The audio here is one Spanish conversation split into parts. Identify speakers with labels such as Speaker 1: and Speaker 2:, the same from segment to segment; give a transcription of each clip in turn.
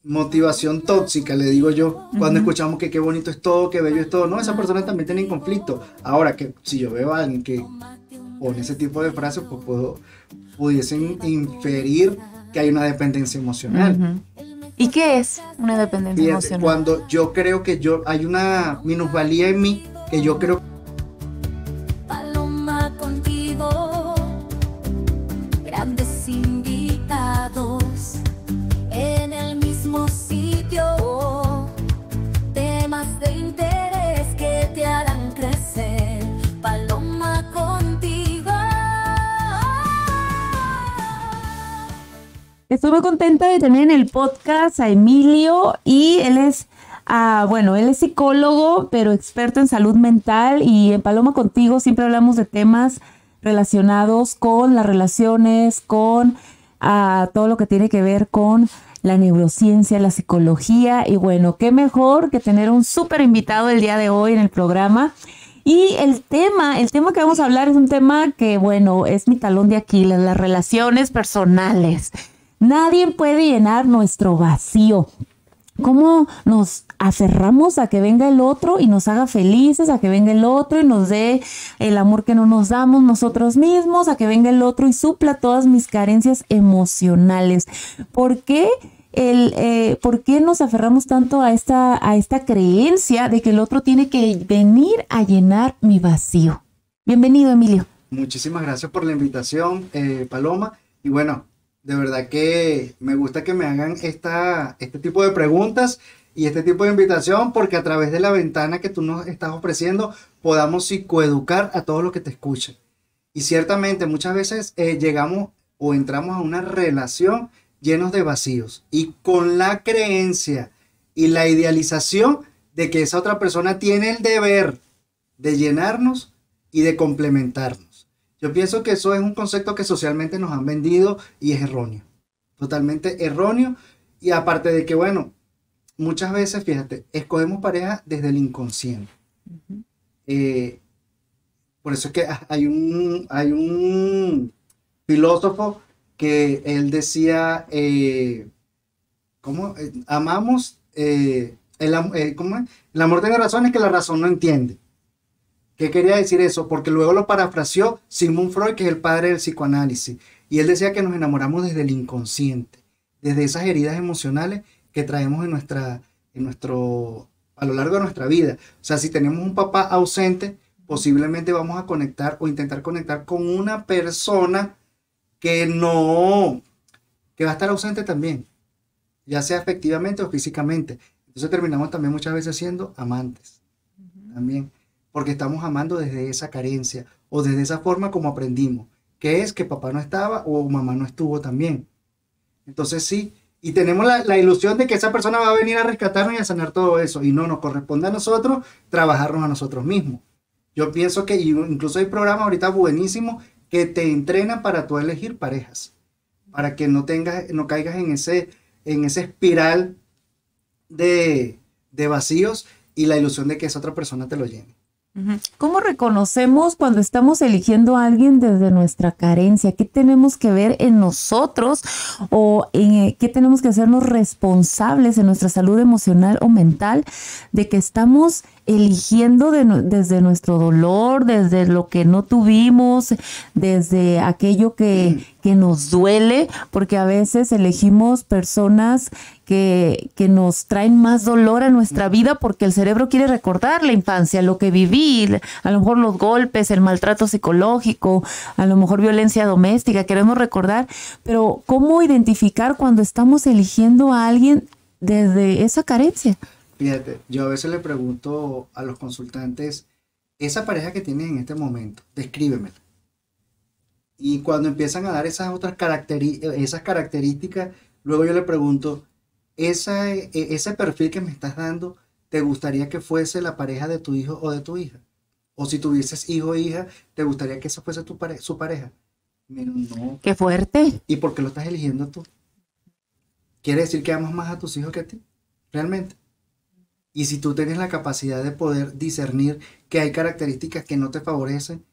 Speaker 1: motivación tóxica, le digo yo, cuando
Speaker 2: Ujú.
Speaker 1: escuchamos que qué bonito es todo, qué bello es todo. No, esa persona también tiene conflicto. Ahora que si yo veo a alguien que pone ese tipo de frases, pues pudiesen inferir que hay una dependencia emocional.
Speaker 2: Ujú. ¿Y qué es una dependencia
Speaker 1: Fíjate,
Speaker 2: emocional?
Speaker 1: cuando yo creo que hay una minusvalía en mí, que yo creo
Speaker 3: Paloma contigo, grandes invitados en el mismo sitio, temas de interés que te harán crecer. Paloma contigo.
Speaker 2: Estoy muy contenta de tener en el podcast a Emilio y él es, bueno, él es psicólogo, pero experto en salud mental y en Paloma Contigo siempre hablamos de temas relacionados con las relaciones, con todo lo que tiene que ver con la neurociencia, la psicología y bueno, qué mejor que tener un súper invitado el día de hoy en el programa. Y el tema que vamos a hablar es un tema que, bueno, es mi talón de Aquiles, las relaciones personales. Nadie puede llenar nuestro vacío. ¿Cómo nos aferramos a que venga el otro y nos haga felices, a que venga el otro y nos dé el amor que no nos damos nosotros mismos, a que venga el otro y supla todas mis carencias emocionales? ¿Por qué por qué nos aferramos tanto a esta creencia de que el otro tiene que venir a llenar mi vacío? Bienvenido, Emilio.
Speaker 1: muchísimas gracias por la invitación, Paloma. Y bueno, de verdad que me gusta que me hagan este tipo de preguntas y este tipo de invitación, porque a través de la ventana que tú nos estás ofreciendo, podamos psicoeducar a todos los que te escuchen. Y ciertamente muchas veces llegamos o entramos a una relación llenos de vacíos y con la creencia y la idealización de que esa otra persona tiene el deber de llenarnos y de complementarnos. Yo pienso que eso es un concepto que socialmente nos han vendido y es erróneo, totalmente erróneo. Y aparte de que, bueno, muchas veces, fíjate, escogemos pareja desde el inconsciente. Eh, por eso es que hay un filósofo que él decía, ¿cómo? Amamos, ¿cómo es? El amor tiene razones que la razón no entiende. ¿Qué quería decir eso? Porque luego lo parafraseó Sigmund Freud, que es el padre del psicoanálisis. Y él decía que nos enamoramos desde el inconsciente, desde esas heridas emocionales que traemos a lo largo de nuestra vida. O sea, si tenemos un papá ausente, posiblemente vamos a conectar o intentar conectar con una persona que no, que va a estar ausente también, ya sea efectivamente o físicamente. Entonces terminamos también muchas veces siendo amantes también, porque estamos amando desde esa carencia o desde esa forma como aprendimos, que es que papá no estaba o mamá no estuvo también. Entonces sí, y tenemos la ilusión de que esa persona va a venir a rescatarnos y a sanar todo eso, y no nos corresponde a nosotros trabajarnos a nosotros mismos. Yo pienso que incluso hay programas ahorita buenísimos que te entrenan para tú elegir parejas, para que no caigas en ese espiral de vacíos y la ilusión de que esa otra persona te lo llene.
Speaker 2: Ujú. ¿Cómo reconocemos cuando estamos eligiendo a alguien desde nuestra carencia? ¿Qué tenemos que ver en nosotros o en qué tenemos que hacernos responsables en nuestra salud emocional o mental de que estamos eligiendo desde nuestro dolor, desde lo que no tuvimos, desde aquello que nos duele? Porque a veces elegimos personas que nos traen más dolor a nuestra vida porque el cerebro quiere recordar la infancia, lo que viví, a lo mejor los golpes, el maltrato psicológico, a lo mejor violencia doméstica, queremos recordar, pero ¿cómo identificar cuando estamos eligiendo a alguien desde esa carencia?
Speaker 1: Fíjate, yo a veces le pregunto a los consultantes, esa pareja que tienes en este momento, descríbemela. Y cuando empiezan a dar esas características, luego yo le pregunto, ese perfil que me estás dando, ¿te gustaría que fuese la pareja de tu hijo o de tu hija? O si tuvieses hijo o hija, ¿te gustaría que esa fuese su pareja? Mira, no.
Speaker 2: Qué fuerte.
Speaker 1: ¿Y por qué lo estás eligiendo tú? ¿Quiere decir que amas más a tus hijos que a ti? Realmente. Y si tú tienes la capacidad de poder discernir que hay características que no te favorecen,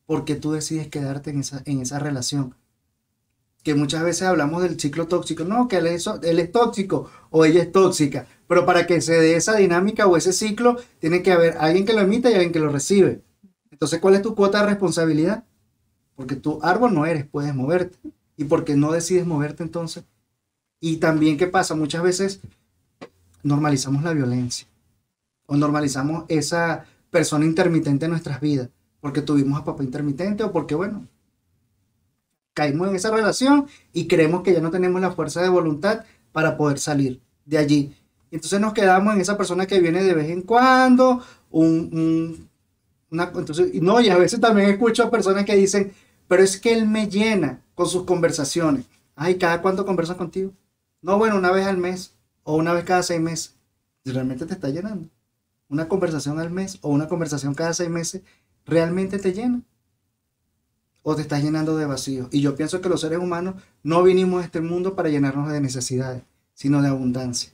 Speaker 1: ¿por qué tú decides quedarte en esa relación? que muchas veces hablamos del ciclo tóxico, no, que él es tóxico o ella es tóxica, pero para que se dé esa dinámica o ese ciclo, tiene que haber alguien que lo emita y alguien que lo recibe. Entonces, ¿cuál es tu cuota de responsabilidad? Porque tú árbol no eres, puedes moverte. ¿Y por qué no decides moverte entonces? Y también, ¿qué pasa? Muchas veces normalizamos la violencia o normalizamos esa persona intermitente en nuestras vidas, porque tuvimos a papá intermitente o porque, bueno, caímos en esa relación y creemos que ya no tenemos la fuerza de voluntad para poder salir de allí. Entonces nos quedamos en esa persona que viene de vez en cuando, entonces, no, y a veces también escucho a personas que dicen, pero es que él me llena con sus conversaciones. Ay, ¿cada cuánto conversas contigo? No, bueno, una vez al mes o una vez cada 6 meses. ¿Y realmente te está llenando? Una conversación al mes o una conversación cada 6 meses, ¿realmente te llena? ¿O te estás llenando de vacío? Y yo pienso que los seres humanos no vinimos a este mundo para llenarnos de necesidades, sino de abundancia.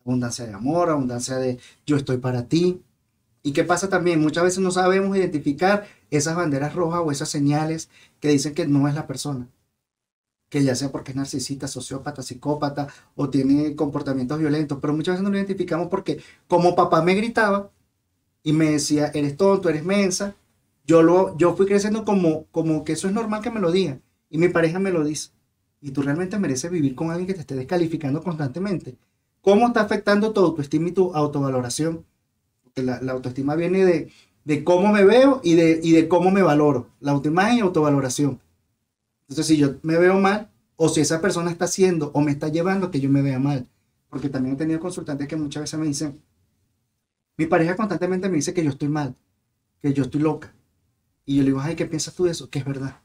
Speaker 1: Abundancia de amor, abundancia de yo estoy para ti. ¿Y qué pasa también? Muchas veces no sabemos identificar esas banderas rojas o esas señales que dicen que no es la persona. Que ya sea porque es narcisista, sociópata, psicópata o tiene comportamientos violentos. Pero muchas veces no lo identificamos porque como papá me gritaba y me decía, eres tonto, eres mensa, yo fui creciendo como que eso es normal que me lo digan. Y mi pareja me lo dice. Y tú realmente mereces vivir con alguien que te esté descalificando constantemente. ¿Cómo está afectando tu autoestima y tu autovaloración? Porque la autoestima viene de cómo me veo y de cómo me valoro. La autoimagen y autovaloración. Entonces, si yo me veo mal, o si esa persona está haciendo o me está llevando a que yo me vea mal. Porque también he tenido consultantes que muchas veces me dicen, mi pareja constantemente me dice que yo estoy mal, que yo estoy loca. Y yo le digo, ay, ¿qué piensas tú de eso? Que es verdad.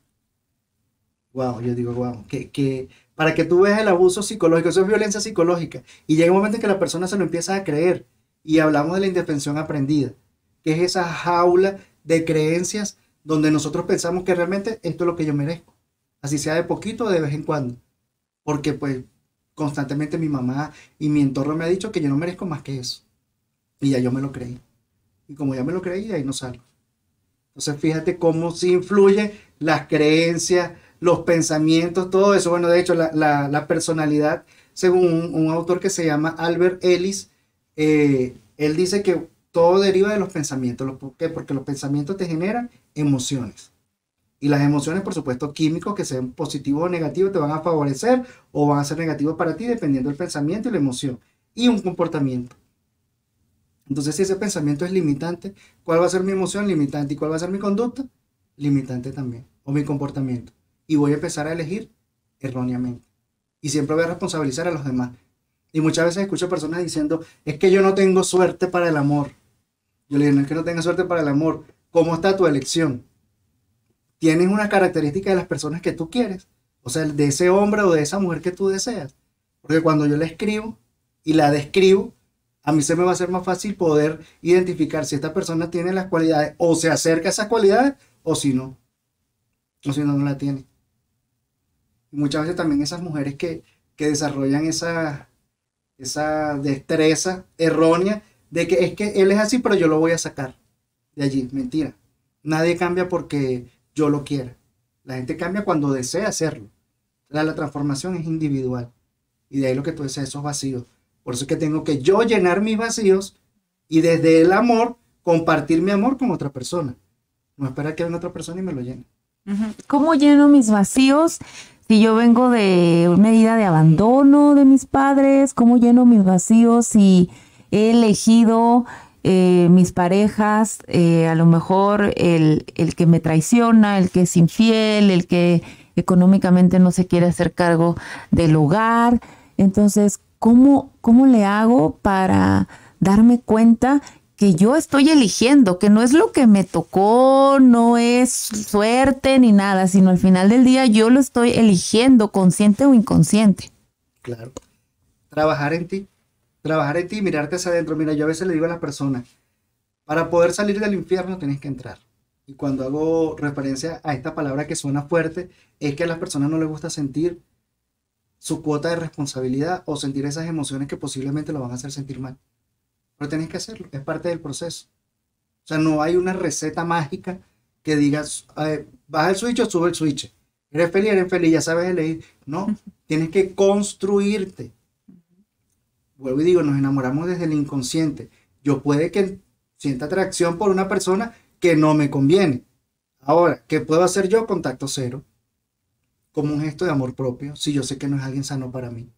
Speaker 1: Wow, yo digo, wow, que para que tú veas el abuso psicológico, eso es violencia psicológica. Y llega un momento en que la persona se lo empieza a creer. Y hablamos de la indefensión aprendida, que es esa jaula de creencias donde nosotros pensamos que realmente esto es lo que yo merezco. Así sea de poquito o de vez en cuando. Porque pues constantemente mi mamá y mi entorno me ha dicho que yo no merezco más que eso. Y ya yo me lo creí. Y como ya me lo creí, de ahí no salgo. Entonces fíjate cómo sí influye las creencias, los pensamientos, todo eso. Bueno, de hecho, la personalidad, según un autor que se llama Albert Ellis, él dice que todo deriva de los pensamientos. ¿Por qué? Porque los pensamientos te generan emociones. Y las emociones, por supuesto, químicos, que sean positivos o negativos, te van a favorecer o van a ser negativos para ti, dependiendo del pensamiento y la emoción. Y un comportamiento. Entonces, si ese pensamiento es limitante, ¿cuál va a ser mi emoción? Limitante. ¿Y cuál va a ser mi conducta? Limitante también. O mi comportamiento. Y voy a empezar a elegir erróneamente. Y siempre voy a responsabilizar a los demás. Y muchas veces escucho personas diciendo, es que yo no tengo suerte para el amor. Yo le digo, no es que no tengas suerte para el amor. ¿Cómo está tu elección? ¿Tienes una característica de las personas que tú quieres? O sea, de ese hombre o de esa mujer que tú deseas. Porque cuando yo la escribo y la describo, a mí se me va a hacer más fácil poder identificar si esta persona tiene las cualidades o se acerca a esas cualidades o si no. O si no, no la tiene. Y muchas veces también esas mujeres que desarrollan esa destreza errónea de que es que él es así, pero yo lo voy a sacar de allí. Mentira. Nadie cambia porque yo lo quiera. La gente cambia cuando desea hacerlo. La transformación es individual. Y de ahí lo que tú deseas, esos vacíos. Por eso es que tengo que yo llenar mis vacíos y desde el amor compartir mi amor con otra persona. No esperar que venga otra persona y me lo llene.
Speaker 2: ¿Cómo lleno mis vacíos si yo vengo de una herida de abandono de mis padres? ¿Cómo lleno mis vacíos si he elegido mis parejas, a lo mejor el que me traiciona, el que es infiel, el que económicamente no se quiere hacer cargo del hogar? Entonces, ¿cómo le hago para darme cuenta que yo estoy eligiendo, que no es lo que me tocó, no es suerte ni nada, sino al final del día yo lo estoy eligiendo, consciente o inconsciente?
Speaker 1: Claro. Trabajar en ti, mirarte hacia adentro. Mira, yo a veces le digo a las personas, para poder salir del infierno tienes que entrar. Y cuando hago referencia a esta palabra que suena fuerte, es que a las personas no les gusta sentir su cuota de responsabilidad o sentir esas emociones que posiblemente lo van a hacer sentir mal. Pero tienes que hacerlo, es parte del proceso. O sea, no hay una receta mágica que digas, baja el switch o sube el switch. eres feliz, ya sabes elegir. No, tienes que construirte. Vuelvo y digo, nos enamoramos desde el inconsciente. Yo puede que sienta atracción por una persona que no me conviene. Ahora, ¿qué puedo hacer yo? Contacto cero, como un gesto de amor propio, si yo sé que no es alguien sano para mí.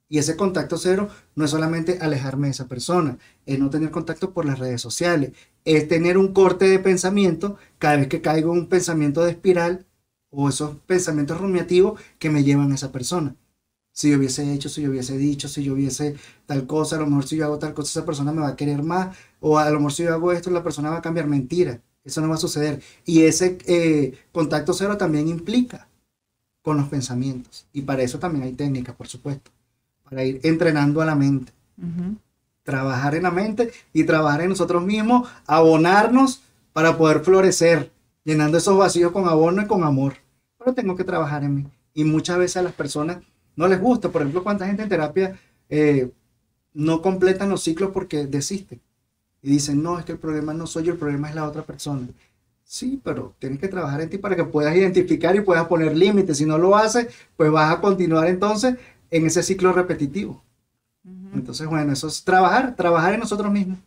Speaker 1: Y ese contacto cero no es solamente alejarme de esa persona, es no tener contacto por las redes sociales, es tener un corte de pensamiento cada vez que caigo en un pensamiento de espiral o esos pensamientos rumiativos que me llevan a esa persona. Si yo hubiese hecho, si yo hubiese dicho, si yo hubiese tal cosa, a lo mejor si yo hago tal cosa, esa persona me va a querer más, o a lo mejor si yo hago esto, la persona va a cambiar. Mentira, eso no va a suceder. Y ese contacto cero también implica con los pensamientos. Y para eso también hay técnicas, por supuesto, para ir entrenando a la mente. Trabajar en la mente y trabajar en nosotros mismos, abonarnos para poder florecer, llenando esos vacíos con abono y con amor. Pero tengo que trabajar en mí. Y muchas veces a las personas no les gusta. Por ejemplo, cuánta gente en terapia no completan los ciclos porque desisten. Y dicen, no, es que el problema no soy yo, el problema es la otra persona. Sí, pero tienes que trabajar en ti para que puedas identificar y puedas poner límites. Si no lo haces, pues vas a continuar entonces en ese ciclo repetitivo. Entonces, bueno, eso es trabajar en nosotros mismos.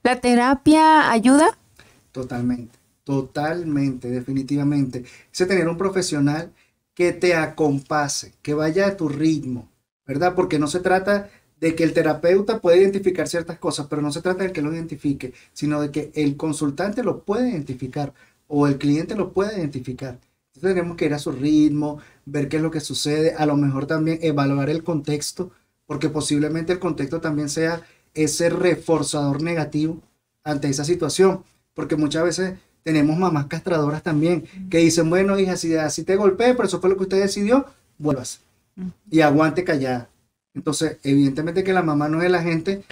Speaker 2: ¿La terapia ayuda?
Speaker 1: Totalmente, definitivamente. Es tener un profesional que te acompase, que vaya a tu ritmo, ¿verdad? Porque no se trata de que el terapeuta pueda identificar ciertas cosas, pero no se trata de que lo identifique, sino de que el consultante lo pueda identificar o el cliente lo pueda identificar. Entonces tenemos que ir a su ritmo, ver qué es lo que sucede, a lo mejor también evaluar el contexto, porque posiblemente el contexto también sea ese reforzador negativo ante esa situación, porque muchas veces tenemos mamás castradoras también que dicen, bueno, hija, si así te golpeé, pero eso fue lo que usted decidió, vuélvase y aguante callada. Entonces, evidentemente que la mamá no es el agente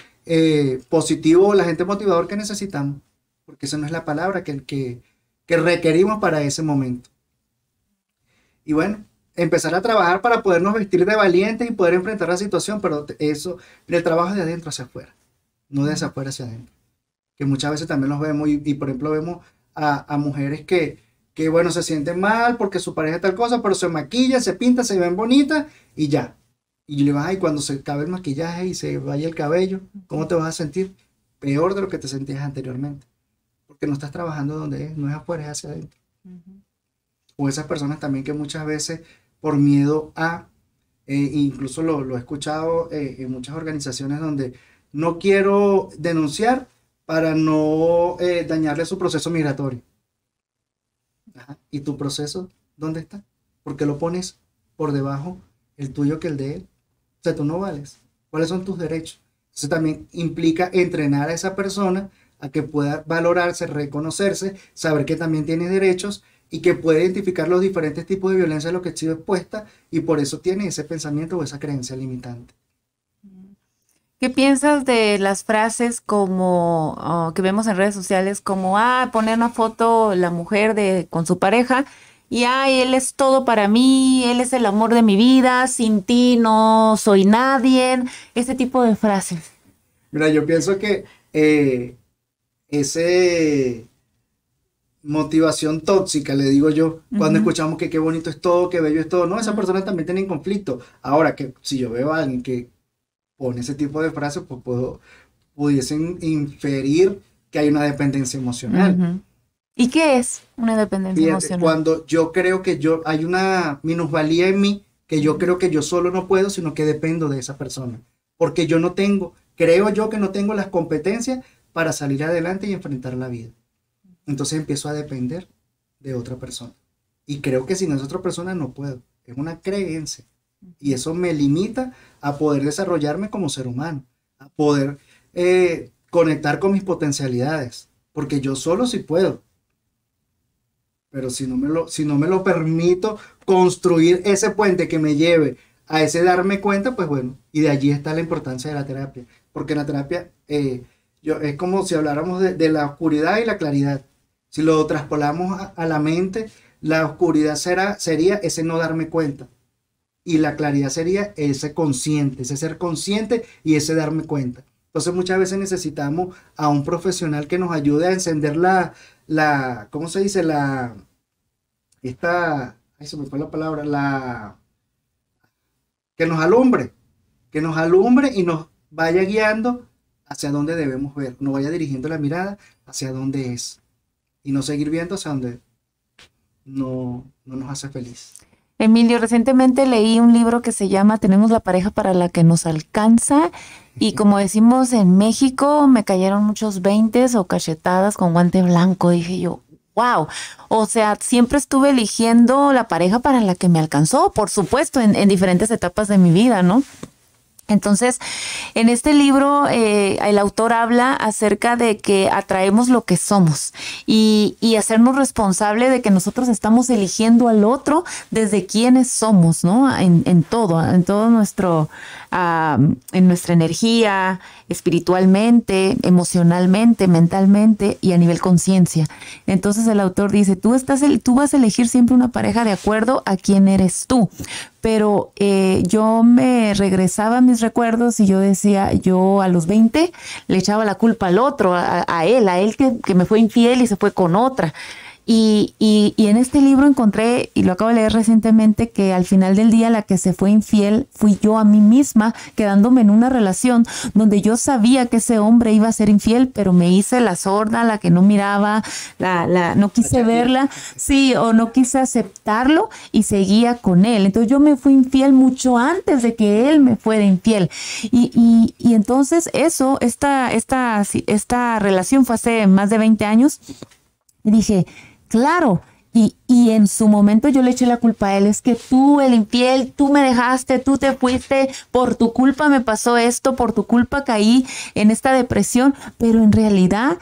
Speaker 1: positivo o el agente motivador que necesitamos, porque esa no es la palabra que requerimos para ese momento. Y bueno, empezar a trabajar para podernos vestir de valientes y poder enfrentar la situación, pero eso, el trabajo es de adentro hacia afuera, no de hacia afuera hacia adentro. Que muchas veces también los vemos y por ejemplo vemos a mujeres que, bueno, se sienten mal porque su pareja es tal cosa, pero se maquillan, se pintan, se ven bonitas y ya. Y yo le digo, ay, cuando se acabe el maquillaje y se vaya el cabello, ¿cómo te vas a sentir? Peor de lo que te sentías anteriormente. Porque no estás trabajando donde es, no es afuera, es hacia adentro. O esas personas también que muchas veces por miedo a, incluso lo he escuchado en muchas organizaciones donde no quiero denunciar para no dañarle su proceso migratorio. Ajá. ¿Y tu proceso dónde está? Porque lo pones por debajo el tuyo que el de él. O sea, tú no vales. ¿Cuáles son tus derechos? Eso también implica entrenar a esa persona a que pueda valorarse, reconocerse, saber que también tiene derechos y que puede identificar los diferentes tipos de violencia a los que ha sido expuesta y por eso tiene ese pensamiento o esa creencia limitante.
Speaker 2: ¿Qué piensas de las frases como que vemos en redes sociales como poner una foto la mujer con su pareja y él es todo para mí, él es el amor de mi vida, sin ti no soy nadie, ese tipo de frases?
Speaker 1: Mira, yo pienso que ese motivación tóxica, le digo yo, cuando escuchamos que qué bonito es todo, qué bello es todo, no, esa persona también tiene conflicto. Ahora, que si yo veo a alguien que pone ese tipo de frases, pues pudiesen inferir que hay una dependencia emocional.
Speaker 2: ¿Y qué es una dependencia emocional?
Speaker 1: Cuando yo creo que hay una minusvalía en mí, que yo creo que yo solo no puedo, sino que dependo de esa persona. Porque creo yo que no tengo las competencias para salir adelante y enfrentar la vida. Entonces empiezo a depender de otra persona. Y creo que sin esa otra persona no puedo. Es una creencia. Y eso me limita a poder desarrollarme como ser humano, a poder conectar con mis potencialidades, porque yo solo sí puedo. Pero si no me lo permito construir ese puente que me lleve a ese darme cuenta, pues bueno, y de allí está la importancia de la terapia. Porque en la terapia es como si habláramos de la oscuridad y la claridad. Si lo traspolamos a la mente, la oscuridad sería ese no darme cuenta. Y la claridad sería ese ser consciente y ese darme cuenta. Entonces muchas veces necesitamos a un profesional que nos ayude a encender ¿cómo se dice? ay, se me fue la palabra, que nos alumbre y nos vaya guiando hacia dónde debemos ver, nos vaya dirigiendo la mirada hacia dónde es y no seguir viendo hacia donde no nos hace feliz.
Speaker 2: Emilio, recientemente leí un libro que se llama Tenemos la pareja para la que nos alcanza y como decimos en México, me cayeron muchos veintes o cachetadas con guante blanco. Dije yo, wow, o sea, siempre estuve eligiendo la pareja para la que me alcanzó, por supuesto, en diferentes etapas de mi vida, ¿no? Entonces, en este libro el autor habla acerca de que atraemos lo que somos y hacernos responsable de que nosotros estamos eligiendo al otro desde quienes somos, ¿no? En todo nuestro, en nuestra energía, espiritualmente, emocionalmente, mentalmente y a nivel conciencia. Entonces el autor dice, tú vas a elegir siempre una pareja de acuerdo a quién eres tú. Pero yo me regresaba a mis recuerdos y yo decía, yo a los 20 le echaba la culpa al otro, a él que me fue infiel y se fue con otra. Y en este libro encontré, y lo acabo de leer recientemente, que al final del día la que se fue infiel fui yo a mí misma, quedándome en una relación donde yo sabía que ese hombre iba a ser infiel, pero me hice la sorda, la que no miraba, no quise verla, sí, o no quise aceptarlo y seguía con él. Entonces yo me fui infiel mucho antes de que él me fuera infiel. Y entonces esta relación fue hace más de 20 años. Y dije, claro, y en su momento yo le eché la culpa a él, es que tú, el infiel, tú me dejaste, tú te fuiste, por tu culpa me pasó esto, por tu culpa caí en esta depresión, pero en realidad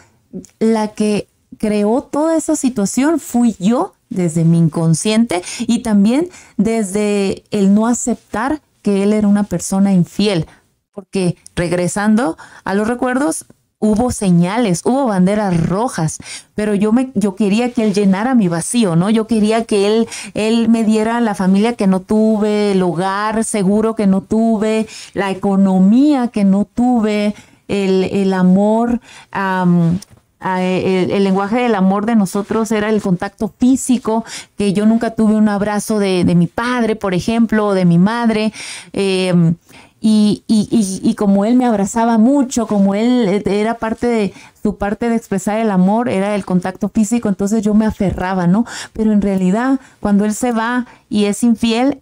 Speaker 2: la que creó toda esa situación fui yo desde mi inconsciente y también desde el no aceptar que él era una persona infiel, porque regresando a los recuerdos, hubo señales, hubo banderas rojas, pero yo quería que él llenara mi vacío, ¿no? Yo quería que él me diera la familia que no tuve, el hogar seguro que no tuve, la economía que no tuve, el amor, el lenguaje del amor de nosotros era el contacto físico, que yo nunca tuve un abrazo de mi padre, por ejemplo, o de mi madre, y como él me abrazaba mucho, como él era su parte de expresar el amor, era el contacto físico, entonces yo me aferraba, ¿no? Pero en realidad, cuando él se va y es infiel,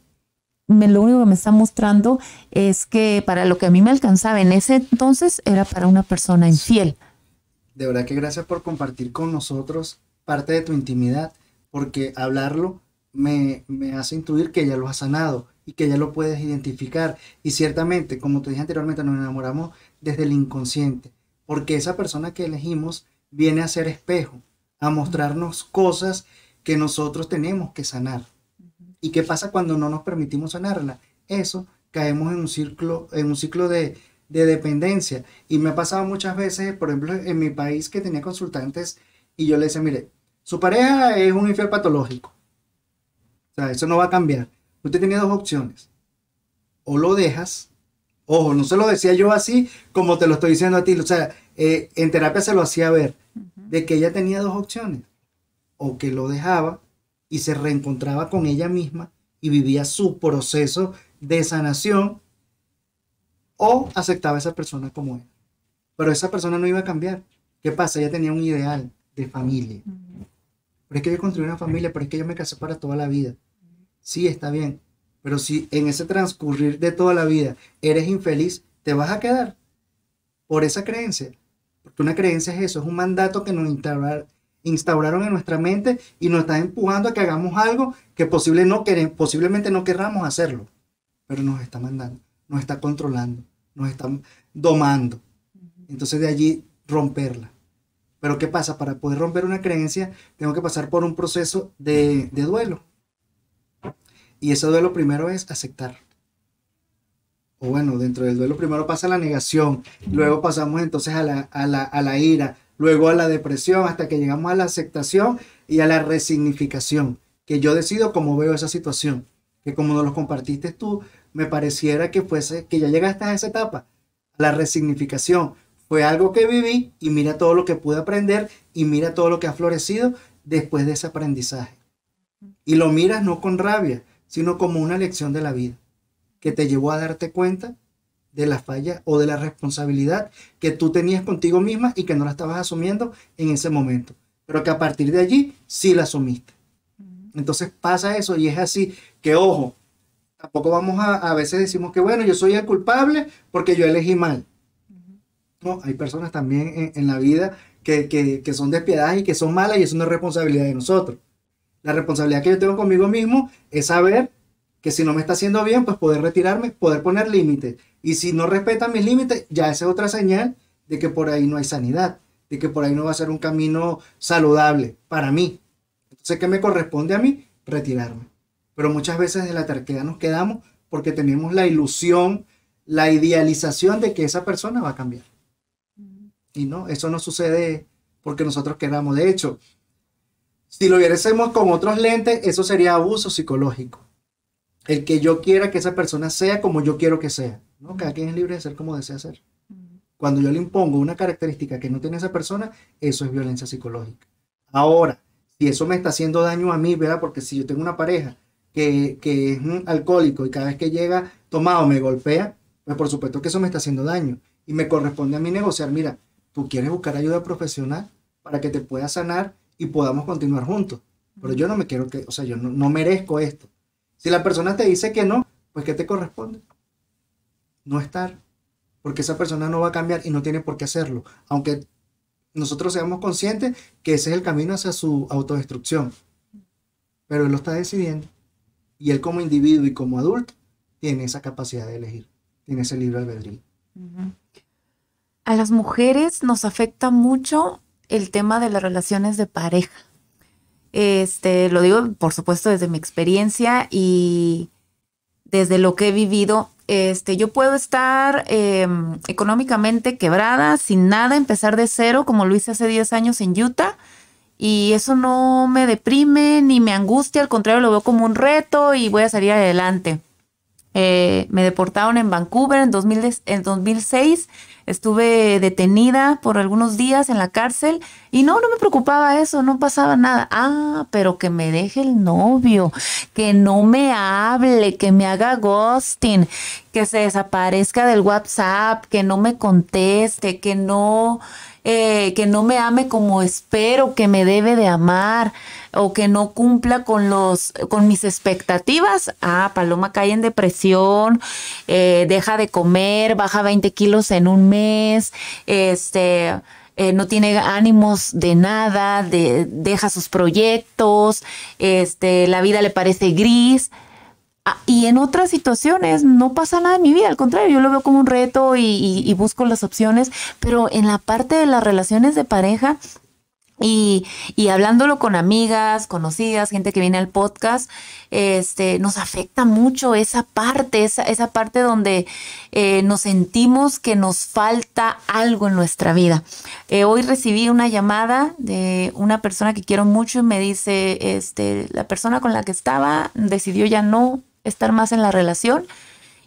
Speaker 2: lo único que me está mostrando es que para lo que a mí me alcanzaba en ese entonces era para una persona infiel.
Speaker 1: De verdad que gracias por compartir con nosotros parte de tu intimidad, porque hablarlo me hace intuir que ya lo has sanado y que ya lo puedes identificar. Y ciertamente, como te dije anteriormente, nos enamoramos desde el inconsciente, porque esa persona que elegimos viene a ser espejo, a mostrarnos cosas que nosotros tenemos que sanar. ¿Y qué pasa cuando no nos permitimos sanarla? Eso, caemos en un ciclo de dependencia. Y me ha pasado muchas veces, por ejemplo, en mi país, que tenía consultantes y yo le decía, mire, su pareja es un infiel patológico. O sea, eso no va a cambiar. Usted tiene dos opciones. O lo dejas, ojo, no se lo decía yo así como te lo estoy diciendo a ti. O sea, en terapia se lo hacía ver, de que ella tenía dos opciones. O que lo dejaba y se reencontraba con ella misma y vivía su proceso de sanación, o aceptaba a esa persona como era. Pero esa persona no iba a cambiar. ¿Qué pasa? Ella tenía un ideal de familia. Pero es que yo construí una familia, pero es que yo me casé para toda la vida. Sí, está bien. Pero si en ese transcurrir de toda la vida eres infeliz, te vas a quedar por esa creencia. Porque una creencia es eso, es un mandato que nos instauraron en nuestra mente y nos está empujando a que hagamos algo que posiblemente no querramos hacerlo. Pero nos está mandando, nos está controlando, nos está domando. Entonces de allí romperla. Pero ¿qué pasa? Para poder romper una creencia, tengo que pasar por un proceso de duelo. Y ese duelo primero es aceptar. O bueno, dentro del duelo primero pasa la negación, luego pasamos entonces a la ira, luego a la depresión, hasta que llegamos a la aceptación y a la resignificación. Que yo decido cómo veo esa situación. Que como nos lo compartiste tú, me pareciera que ya llegaste a esa etapa, a la resignificación. Fue algo que viví y mira todo lo que pude aprender y mira todo lo que ha florecido después de ese aprendizaje. Y lo miras no con rabia, sino como una lección de la vida, que te llevó a darte cuenta de la falla o de la responsabilidad que tú tenías contigo misma y que no la estabas asumiendo en ese momento, pero que a partir de allí sí la asumiste. Entonces pasa eso y es así que, ojo, tampoco vamos a veces decimos que bueno, yo soy el culpable porque yo elegí mal. No, hay personas también en la vida que son despiadadas y que son malas y eso no es responsabilidad de nosotros. La responsabilidad que yo tengo conmigo mismo es saber que si no me está haciendo bien, pues poder retirarme, poder poner límites. Y si no respetan mis límites, ya esa es otra señal de que por ahí no hay sanidad, de que por ahí no va a ser un camino saludable para mí. Entonces, ¿qué me corresponde a mí? Retirarme. Pero muchas veces de la terquedad nos quedamos porque tenemos la ilusión, la idealización de que esa persona va a cambiar. Y no, eso no sucede porque nosotros queramos. De hecho, si lo viéramos con otros lentes, eso sería abuso psicológico. El que yo quiera que esa persona sea como yo quiero que sea, ¿no? Cada quien es libre de ser como desea ser. Cuando yo le impongo una característica que no tiene esa persona, eso es violencia psicológica. Ahora, si eso me está haciendo daño a mí, ¿verdad? Porque si yo tengo una pareja que es alcohólico y cada vez que llega tomado me golpea, pues por supuesto que eso me está haciendo daño. Y me corresponde a mí negociar, mira, tú quieres buscar ayuda profesional para que te puedas sanar y podamos continuar juntos. Pero yo no me quiero que, o sea, yo no merezco esto. Si la persona te dice que no, pues ¿qué te corresponde? No estar. Porque esa persona no va a cambiar y no tiene por qué hacerlo. Aunque nosotros seamos conscientes que ese es el camino hacia su autodestrucción. Pero él lo está decidiendo. Y él como individuo y como adulto tiene esa capacidad de elegir. Tiene ese libre albedrío.
Speaker 2: A las mujeres nos afecta mucho el tema de las relaciones de pareja. Lo digo, por supuesto, desde mi experiencia y desde lo que he vivido. Yo puedo estar económicamente quebrada, sin nada, empezar de cero, como lo hice hace 10 años en Utah. Y eso no me deprime ni me angustia, al contrario, lo veo como un reto y voy a salir adelante. Me deportaron en Vancouver en 2006. Estuve detenida por algunos días en la cárcel y no me preocupaba eso, no pasaba nada. Pero que me deje el novio, que no me hable, que me haga ghosting, que se desaparezca del WhatsApp, que no me conteste, que no me ame como espero que me debe de amar o que no cumpla con mis expectativas. Paloma cae en depresión, deja de comer, baja 20 kilos en un mes, no tiene ánimos de nada, deja sus proyectos, la vida le parece gris. Y en otras situaciones no pasa nada en mi vida, al contrario, yo lo veo como un reto y busco las opciones, pero en la parte de las relaciones de pareja y hablándolo con amigas, conocidas, gente que viene al podcast, nos afecta mucho esa parte donde nos sentimos que nos falta algo en nuestra vida. Hoy recibí una llamada de una persona que quiero mucho y me dice, la persona con la que estaba decidió ya no estar más en la relación.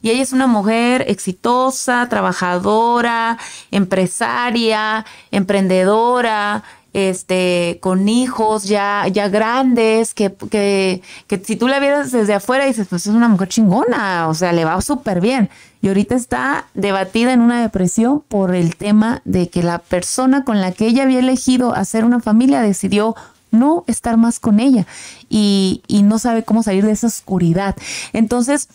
Speaker 2: Y ella es una mujer exitosa, trabajadora, empresaria, emprendedora, con hijos ya grandes, que si tú la vieras desde afuera dices, pues es una mujer chingona, o sea, le va súper bien. Y ahorita está debatida en una depresión por el tema de que la persona con la que ella había elegido hacer una familia decidió no estar más con ella y no sabe cómo salir de esa oscuridad. Entonces,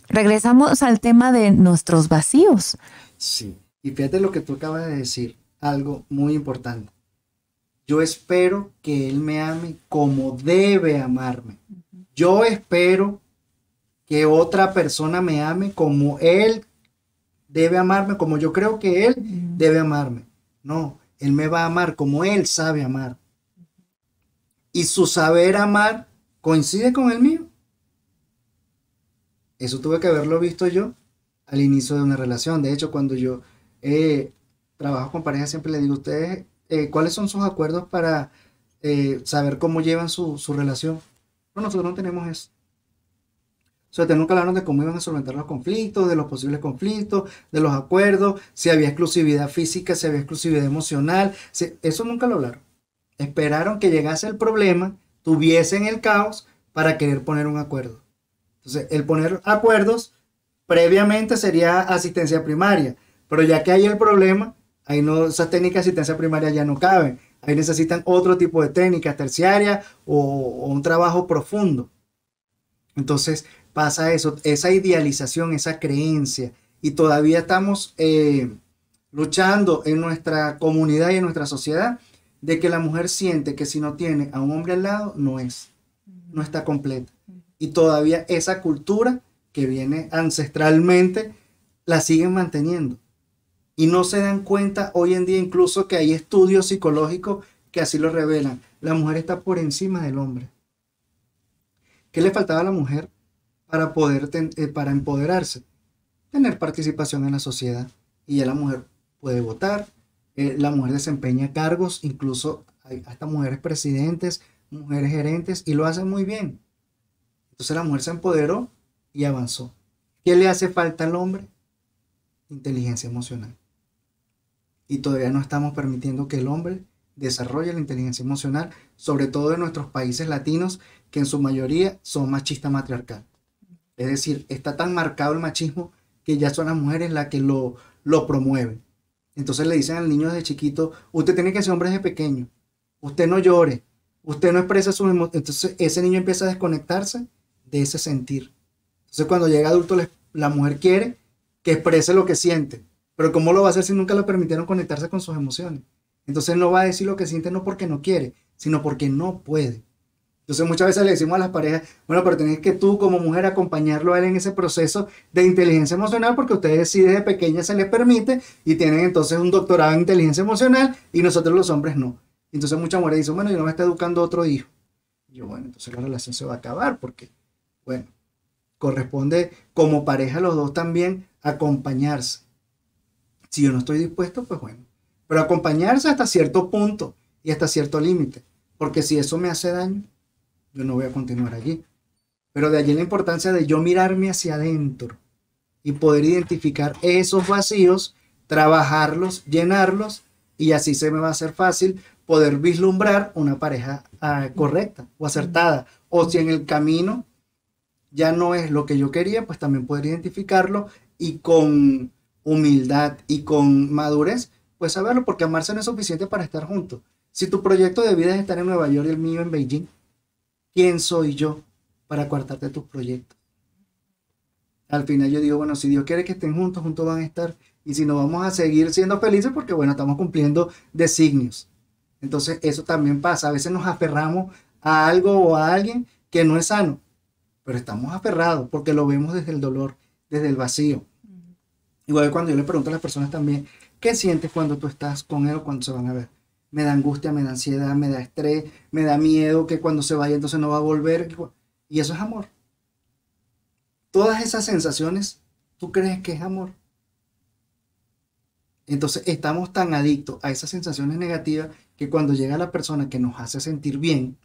Speaker 2: regresamos al tema de nuestros vacíos.
Speaker 1: Sí, y fíjate lo que tú acabas de decir, algo muy importante. Yo espero que él me ame como debe amarme. Yo espero que otra persona me ame como él debe amarme, como yo creo que él debe amarme. No, él me va a amar como él sabe amar. Y su saber amar coincide con el mío. Eso tuve que haberlo visto yo al inicio de una relación. De hecho, cuando yo trabajo con parejas, siempre le digo a ustedes cuáles son sus acuerdos para saber cómo llevan su relación. No, nosotros no tenemos eso. O sea, tenemos que hablar de cómo iban a solventar los conflictos, de los posibles conflictos, de los acuerdos, si había exclusividad física, si había exclusividad emocional. Eso nunca lo hablaron. Esperaron que llegase el problema tuviesen el caos para querer poner un acuerdo. Entonces, el poner acuerdos previamente sería asistencia primaria, pero ya que hay el problema, ahí no, esas técnicas de asistencia primaria ya no caben. Ahí necesitan otro tipo de técnicas terciarias o un trabajo profundo. Entonces pasa eso, esa idealización, esa creencia, y todavía estamos luchando en nuestra comunidad y en nuestra sociedad de que la mujer siente que si no tiene a un hombre al lado, no está completa. Y todavía esa cultura que viene ancestralmente la siguen manteniendo. Y no se dan cuenta hoy en día incluso que hay estudios psicológicos que así lo revelan. La mujer está por encima del hombre. ¿Qué le faltaba a la mujer para para empoderarse? Tener participación en la sociedad. Y ya la mujer puede votar, la mujer desempeña cargos, incluso hay hasta mujeres presidentes, mujeres gerentes, y lo hacen muy bien. Entonces la mujer se empoderó y avanzó. ¿Qué le hace falta al hombre? Inteligencia emocional. Y todavía no estamos permitiendo que el hombre desarrolle la inteligencia emocional, sobre todo en nuestros países latinos, que en su mayoría son machistas matriarcal. Es decir, está tan marcado el machismo que ya son las mujeres las que lo promueven. Entonces le dicen al niño desde chiquito, usted tiene que ser hombre desde pequeño, usted no llore, usted no expresa sus emociones. Entonces ese niño empieza a desconectarse de ese sentir. Entonces cuando llega adulto, la mujer quiere que exprese lo que siente, pero ¿cómo lo va a hacer si nunca le permitieron conectarse con sus emociones? Entonces no va a decir lo que siente no porque no quiere, sino porque no puede. Entonces muchas veces le decimos a las parejas, bueno, pero tienes que tú como mujer acompañarlo a él en ese proceso de inteligencia emocional, porque ustedes sí desde pequeña se les permite y tienen entonces un doctorado en inteligencia emocional y nosotros los hombres no. Entonces muchas mujeres dicen, bueno, yo no me estoy educando otro hijo. Y yo, bueno, entonces la relación se va a acabar porque, bueno, corresponde como pareja a los dos también acompañarse. Si yo no estoy dispuesto, pues bueno, pero acompañarse hasta cierto punto y hasta cierto límite, porque si eso me hace daño, yo no voy a continuar allí. Pero de allí la importancia de yo mirarme hacia adentro y poder identificar esos vacíos, trabajarlos, llenarlos, y así se me va a hacer fácil poder vislumbrar una pareja correcta o acertada. O si en el camino ya no es lo que yo quería, pues también poder identificarlo y con humildad y con madurez, pues saberlo, porque amarse no es suficiente para estar juntos. Si tu proyecto de vida es estar en Nueva York y el mío en Beijing, ¿quién soy yo para coartarte tus proyectos? Al final yo digo, bueno, si Dios quiere que estén juntos, juntos van a estar. Y si no, vamos a seguir siendo felices porque, bueno, estamos cumpliendo designios. Entonces, eso también pasa. A veces nos aferramos a algo o a alguien que no es sano, pero estamos aferrados porque lo vemos desde el dolor, desde el vacío. Igual que cuando yo le pregunto a las personas también, ¿qué sientes cuando tú estás con él o cuando se van a ver? Me da angustia, me da ansiedad, me da estrés, me da miedo que cuando se vaya entonces no va a volver. Y eso es amor. Todas esas sensaciones, ¿tú crees que es amor? Entonces estamos tan adictos a esas sensaciones negativas que cuando llega la persona que nos hace sentir bien,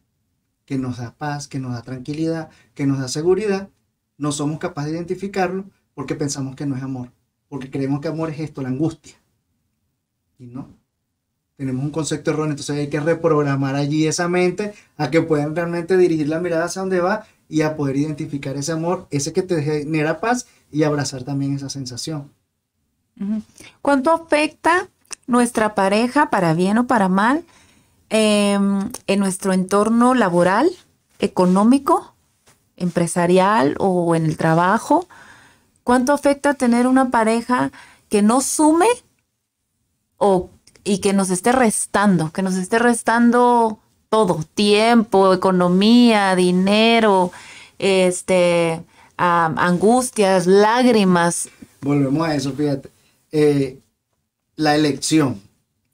Speaker 1: que nos da paz, que nos da tranquilidad, que nos da seguridad, no somos capaces de identificarlo porque pensamos que no es amor. Porque creemos que amor es esto, la angustia. Y no. Tenemos un concepto erróneo, entonces hay que reprogramar allí esa mente a que puedan realmente dirigir la mirada hacia donde va y a poder identificar ese amor, ese que te genera paz y abrazar también esa sensación.
Speaker 2: ¿Cuánto afecta nuestra pareja, para bien o para mal, en nuestro entorno laboral, económico, empresarial o en el trabajo? ¿Cuánto afecta tener una pareja que no sume y que nos esté restando todo, tiempo, economía, dinero, angustias, lágrimas?
Speaker 1: Volvemos a eso, fíjate. La elección.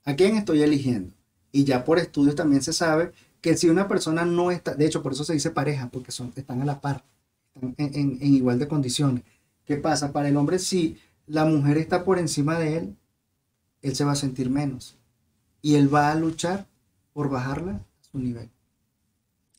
Speaker 1: ¿A quién estoy eligiendo? Y ya por estudios también se sabe que si una persona no está, de hecho por eso se dice pareja, porque están a la par, están en igual de condiciones. ¿Qué pasa? Para el hombre, si la mujer está por encima de él se va a sentir menos. Y él va a luchar por bajarla a su nivel.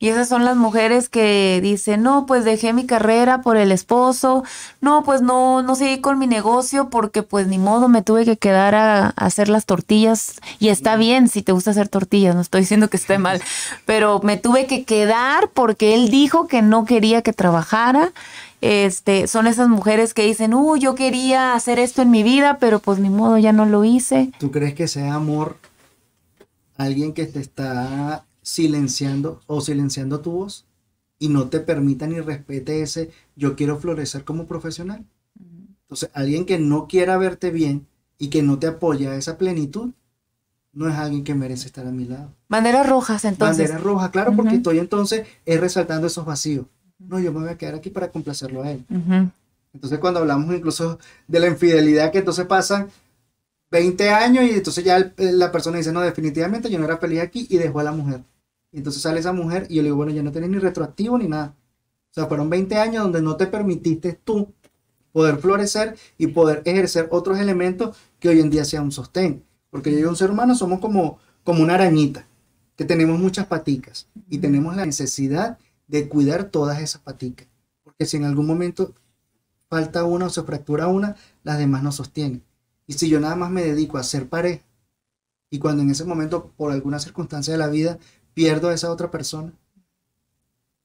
Speaker 2: Y esas son las mujeres que dicen, no, pues dejé mi carrera por el esposo, no, pues no seguí con mi negocio porque pues ni modo, me tuve que quedar a hacer las tortillas. Y está bien si te gusta hacer tortillas, no estoy diciendo que esté mal, pero me tuve que quedar porque él dijo que no quería que trabajara. Son esas mujeres que dicen, yo quería hacer esto en mi vida, pero pues ni modo, ya no lo hice.
Speaker 1: ¿Tú crees que sea amor alguien que te está silenciando o silenciando tu voz y no te permita ni respete ese yo quiero florecer como profesional? Entonces, alguien que no quiera verte bien y que no te apoya a esa plenitud, no es alguien que merece estar a mi lado.
Speaker 2: Banderas rojas, entonces.
Speaker 1: Banderas rojas, claro, porque estoy entonces resaltando esos vacíos. No, yo me voy a quedar aquí para complacerlo a él. Entonces, cuando hablamos incluso de la infidelidad, que entonces pasan 20 años y entonces ya la persona dice, no, definitivamente yo no era feliz aquí, y dejó a la mujer. Y entonces sale esa mujer y yo le digo, bueno, ya no tenés ni retroactivo ni nada. O sea, fueron 20 años donde no te permitiste tú poder florecer y poder ejercer otros elementos que hoy en día sean un sostén. Porque yo y un ser humano somos como una arañita, que tenemos muchas paticas y tenemos la necesidad de cuidar todas esas paticas. Porque si en algún momento falta una o se fractura una, las demás no sostienen. Y si yo nada más me dedico a ser pareja, y cuando en ese momento, por alguna circunstancia de la vida, pierdo a esa otra persona,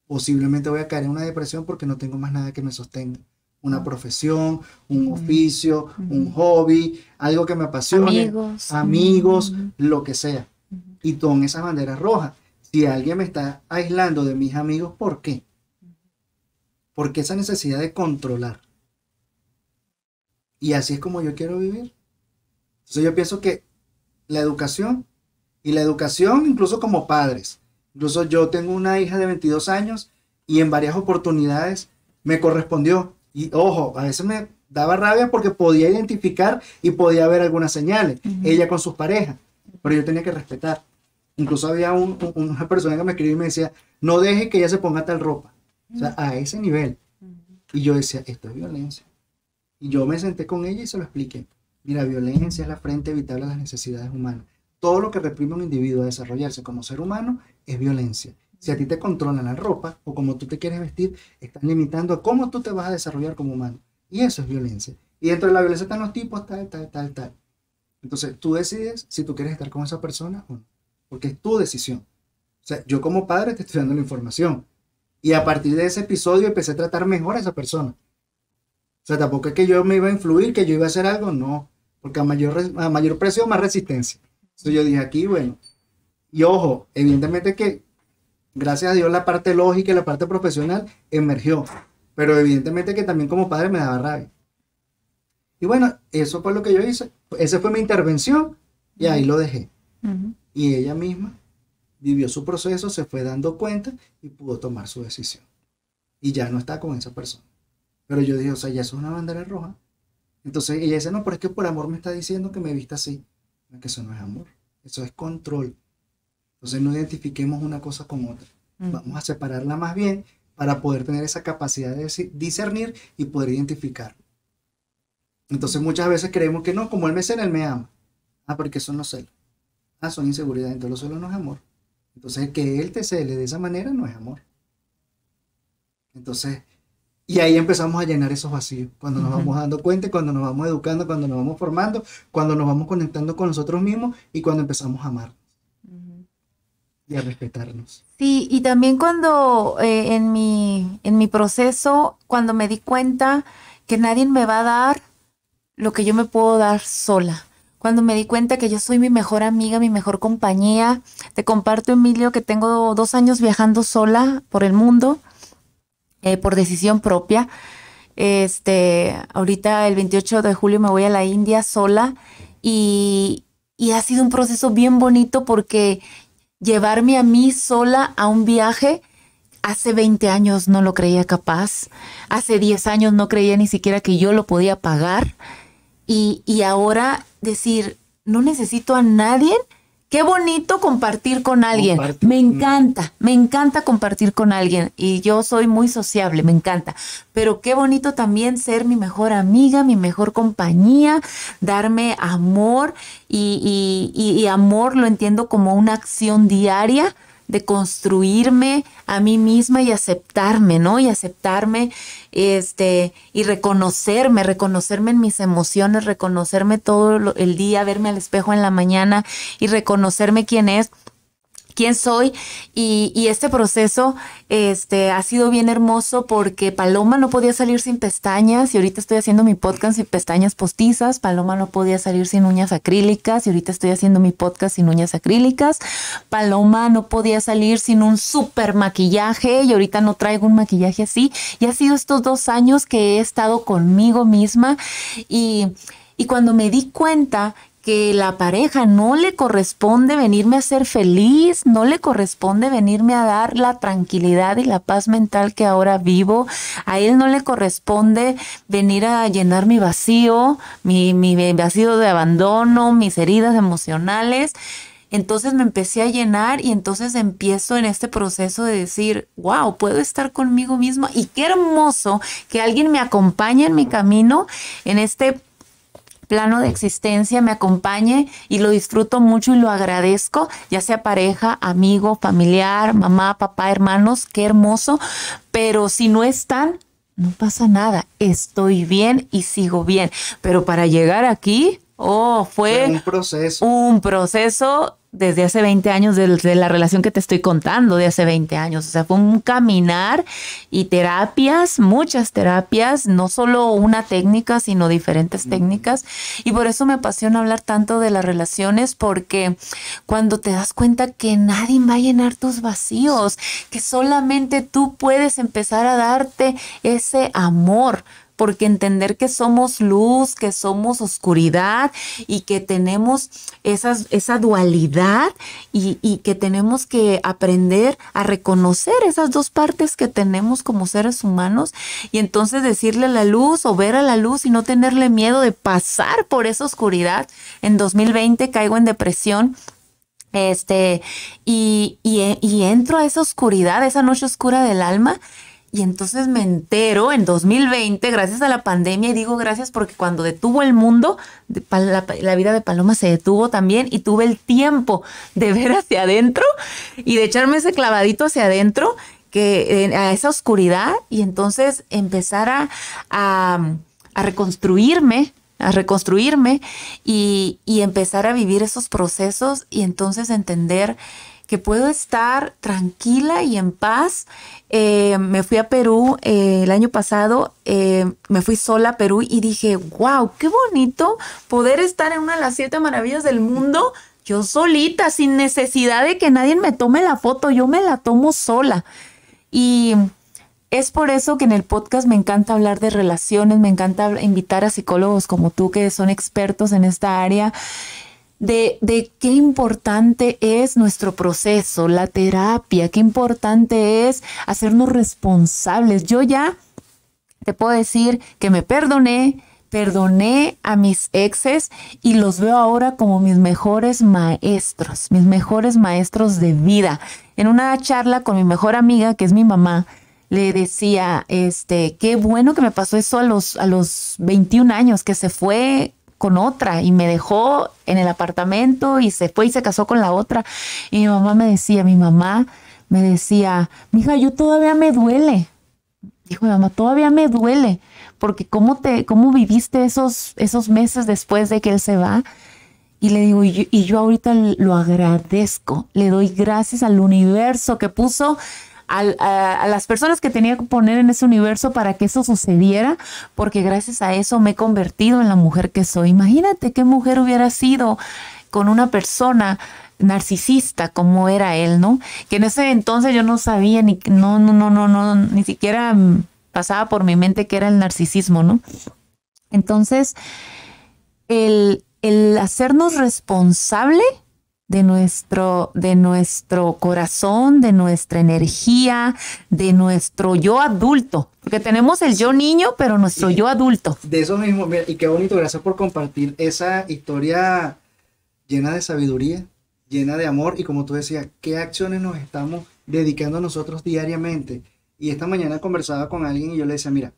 Speaker 1: posiblemente voy a caer en una depresión porque no tengo más nada que me sostenga. Una profesión, un oficio, un hobby, algo que me apasione, amigos, lo que sea. Y con esas banderas rojas. Si alguien me está aislando de mis amigos, ¿por qué? Porque esa necesidad de controlar. Y así es como yo quiero vivir. Entonces yo pienso que la educación, y la educación incluso como padres. Incluso yo tengo una hija de 22 años y en varias oportunidades me correspondió. Y ojo, a veces me daba rabia porque podía identificar y podía ver algunas señales. Ella con sus parejas, pero yo tenía que respetar. Incluso había una persona que me escribió y me decía, no deje que ella se ponga tal ropa. O sea, a ese nivel. Y yo decía, esto es violencia. Y yo me senté con ella y se lo expliqué. Mira, violencia es la frente evitable a las necesidades humanas. Todo lo que reprime a un individuo a desarrollarse como ser humano es violencia. Si a ti te controlan la ropa o como tú te quieres vestir, están limitando a cómo tú te vas a desarrollar como humano. Y eso es violencia. Y dentro de la violencia están los tipos, tal. Entonces, tú decides si tú quieres estar con esa persona o no. Porque es tu decisión. O sea, yo como padre te estoy dando la información. Y a partir de ese episodio empecé a tratar mejor a esa persona. O sea, tampoco es que yo me iba a influir, que yo iba a hacer algo, no. Porque a mayor precio, más resistencia. Entonces yo dije aquí, bueno. Y ojo, evidentemente que, gracias a Dios, la parte lógica y la parte profesional emergió. Pero evidentemente que también como padre me daba rabia. Y bueno, eso fue lo que yo hice. Esa fue mi intervención y ahí lo dejé. Y ella misma vivió su proceso, se fue dando cuenta y pudo tomar su decisión. Y ya no está con esa persona. Pero yo dije, o sea, ya eso es una bandera roja. Entonces ella dice, no, pero es que por amor me está diciendo que me vista así. No, que eso no es amor, eso es control. Entonces no identifiquemos una cosa con otra. Vamos a separarla más bien para poder tener esa capacidad de discernir y poder identificar. Entonces muchas veces creemos que no, como él me cela, él me ama. Ah, porque son los celos. Ah, son inseguridades. Entonces los celos no es amor. Entonces que él te cele de esa manera no es amor. Entonces, y ahí empezamos a llenar esos vacíos. Cuando nos vamos dando cuenta, cuando nos vamos educando, cuando nos vamos formando, cuando nos vamos conectando con nosotros mismos y cuando empezamos a amarnos y a respetarnos.
Speaker 2: Sí, y también cuando en mi proceso, cuando me di cuenta que nadie me va a dar lo que yo me puedo dar sola. Cuando me di cuenta que yo soy mi mejor amiga, mi mejor compañía. Te comparto, Emilio, que tengo 2 años viajando sola por el mundo, por decisión propia. Ahorita el 28 de julio me voy a la India sola y ha sido un proceso bien bonito porque llevarme a mí sola a un viaje, hace 20 años no lo creía capaz, hace 10 años no creía ni siquiera que yo lo podía pagar y ahora decir, no necesito a nadie. Qué bonito compartir con alguien. Me encanta compartir con alguien y yo soy muy sociable, me encanta. Pero qué bonito también ser mi mejor amiga, mi mejor compañía, darme amor y amor lo entiendo como una acción diaria, de construirme a mí misma y aceptarme, ¿no? Y aceptarme, y reconocerme en mis emociones, reconocerme todo el día, verme al espejo en la mañana y reconocerme quién soy. Y este proceso ha sido bien hermoso porque Paloma no podía salir sin pestañas y ahorita estoy haciendo mi podcast sin pestañas postizas. Paloma no podía salir sin uñas acrílicas y ahorita estoy haciendo mi podcast sin uñas acrílicas. Paloma no podía salir sin un súper maquillaje y ahorita no traigo un maquillaje así. Y ha sido estos 2 años que he estado conmigo misma y cuando me di cuenta que la pareja no le corresponde venirme a hacer feliz, no le corresponde venirme a dar la tranquilidad y la paz mental que ahora vivo. A él no le corresponde venir a llenar mi vacío, mi vacío de abandono, mis heridas emocionales. Entonces me empecé a llenar y entonces empiezo en este proceso de decir, wow, puedo estar conmigo misma y qué hermoso que alguien me acompañe en mi camino, en este plano de existencia, me acompañe y lo disfruto mucho y lo agradezco, ya sea pareja, amigo, familiar, mamá, papá, hermanos, qué hermoso, pero si no están, no pasa nada, estoy bien y sigo bien, pero para llegar aquí, fue un proceso desde hace 20 años, de la relación que te estoy contando de hace 20 años. O sea, fue un caminar y terapias, muchas terapias, no solo una técnica, sino diferentes técnicas. Y por eso me apasiona hablar tanto de las relaciones, porque cuando te das cuenta que nadie va a llenar tus vacíos, que solamente tú puedes empezar a darte ese amor, porque entender que somos luz, que somos oscuridad y que tenemos esa dualidad y que tenemos que aprender a reconocer esas dos partes que tenemos como seres humanos y entonces decirle a la luz o ver a la luz y no tenerle miedo de pasar por esa oscuridad. En 2020 caigo en depresión. Y entro a esa oscuridad, esa noche oscura del alma. Y entonces me entero en 2020, gracias a la pandemia, y digo gracias porque cuando detuvo el mundo, la vida de Paloma se detuvo también y tuve el tiempo de ver hacia adentro y de echarme ese clavadito hacia adentro, a esa oscuridad, y entonces empezar a reconstruirme y empezar a vivir esos procesos y entonces entender que puedo estar tranquila y en paz. Me fui a Perú el año pasado, me fui sola a Perú y dije, wow, qué bonito poder estar en una de las 7 maravillas del mundo, yo solita, sin necesidad de que nadie me tome la foto, yo me la tomo sola. Y es por eso que en el podcast me encanta hablar de relaciones, me encanta invitar a psicólogos como tú que son expertos en esta área, de qué importante es nuestro proceso, la terapia, qué importante es hacernos responsables. Yo ya te puedo decir que me perdoné a mis exes y los veo ahora como mis mejores maestros de vida. En una charla con mi mejor amiga, que es mi mamá, le decía, qué bueno que me pasó eso a los 21 años, que se fue con otra y me dejó en el apartamento y se fue y se casó con la otra. Y mi mamá me decía, mija, yo todavía me duele. Dijo mi mamá, todavía me duele, porque cómo viviste esos meses después de que él se va. Y le digo, y yo ahorita lo agradezco, le doy gracias al universo que puso a las personas que tenía que poner en ese universo para que eso sucediera, porque gracias a eso me he convertido en la mujer que soy. Imagínate qué mujer hubiera sido con una persona narcisista como era él, ¿no? Que en ese entonces yo no sabía ni siquiera pasaba por mi mente que era el narcisismo, ¿no? Entonces, el hacernos responsable de nuestro corazón, de nuestra energía, de nuestro yo adulto, porque tenemos el yo niño, pero nuestro yo adulto.
Speaker 1: De eso mismo, mira, y qué bonito, gracias por compartir esa historia llena de sabiduría, llena de amor, y como tú decías, qué acciones nos estamos dedicando nosotros diariamente. Y esta mañana conversaba con alguien y yo le decía, mira,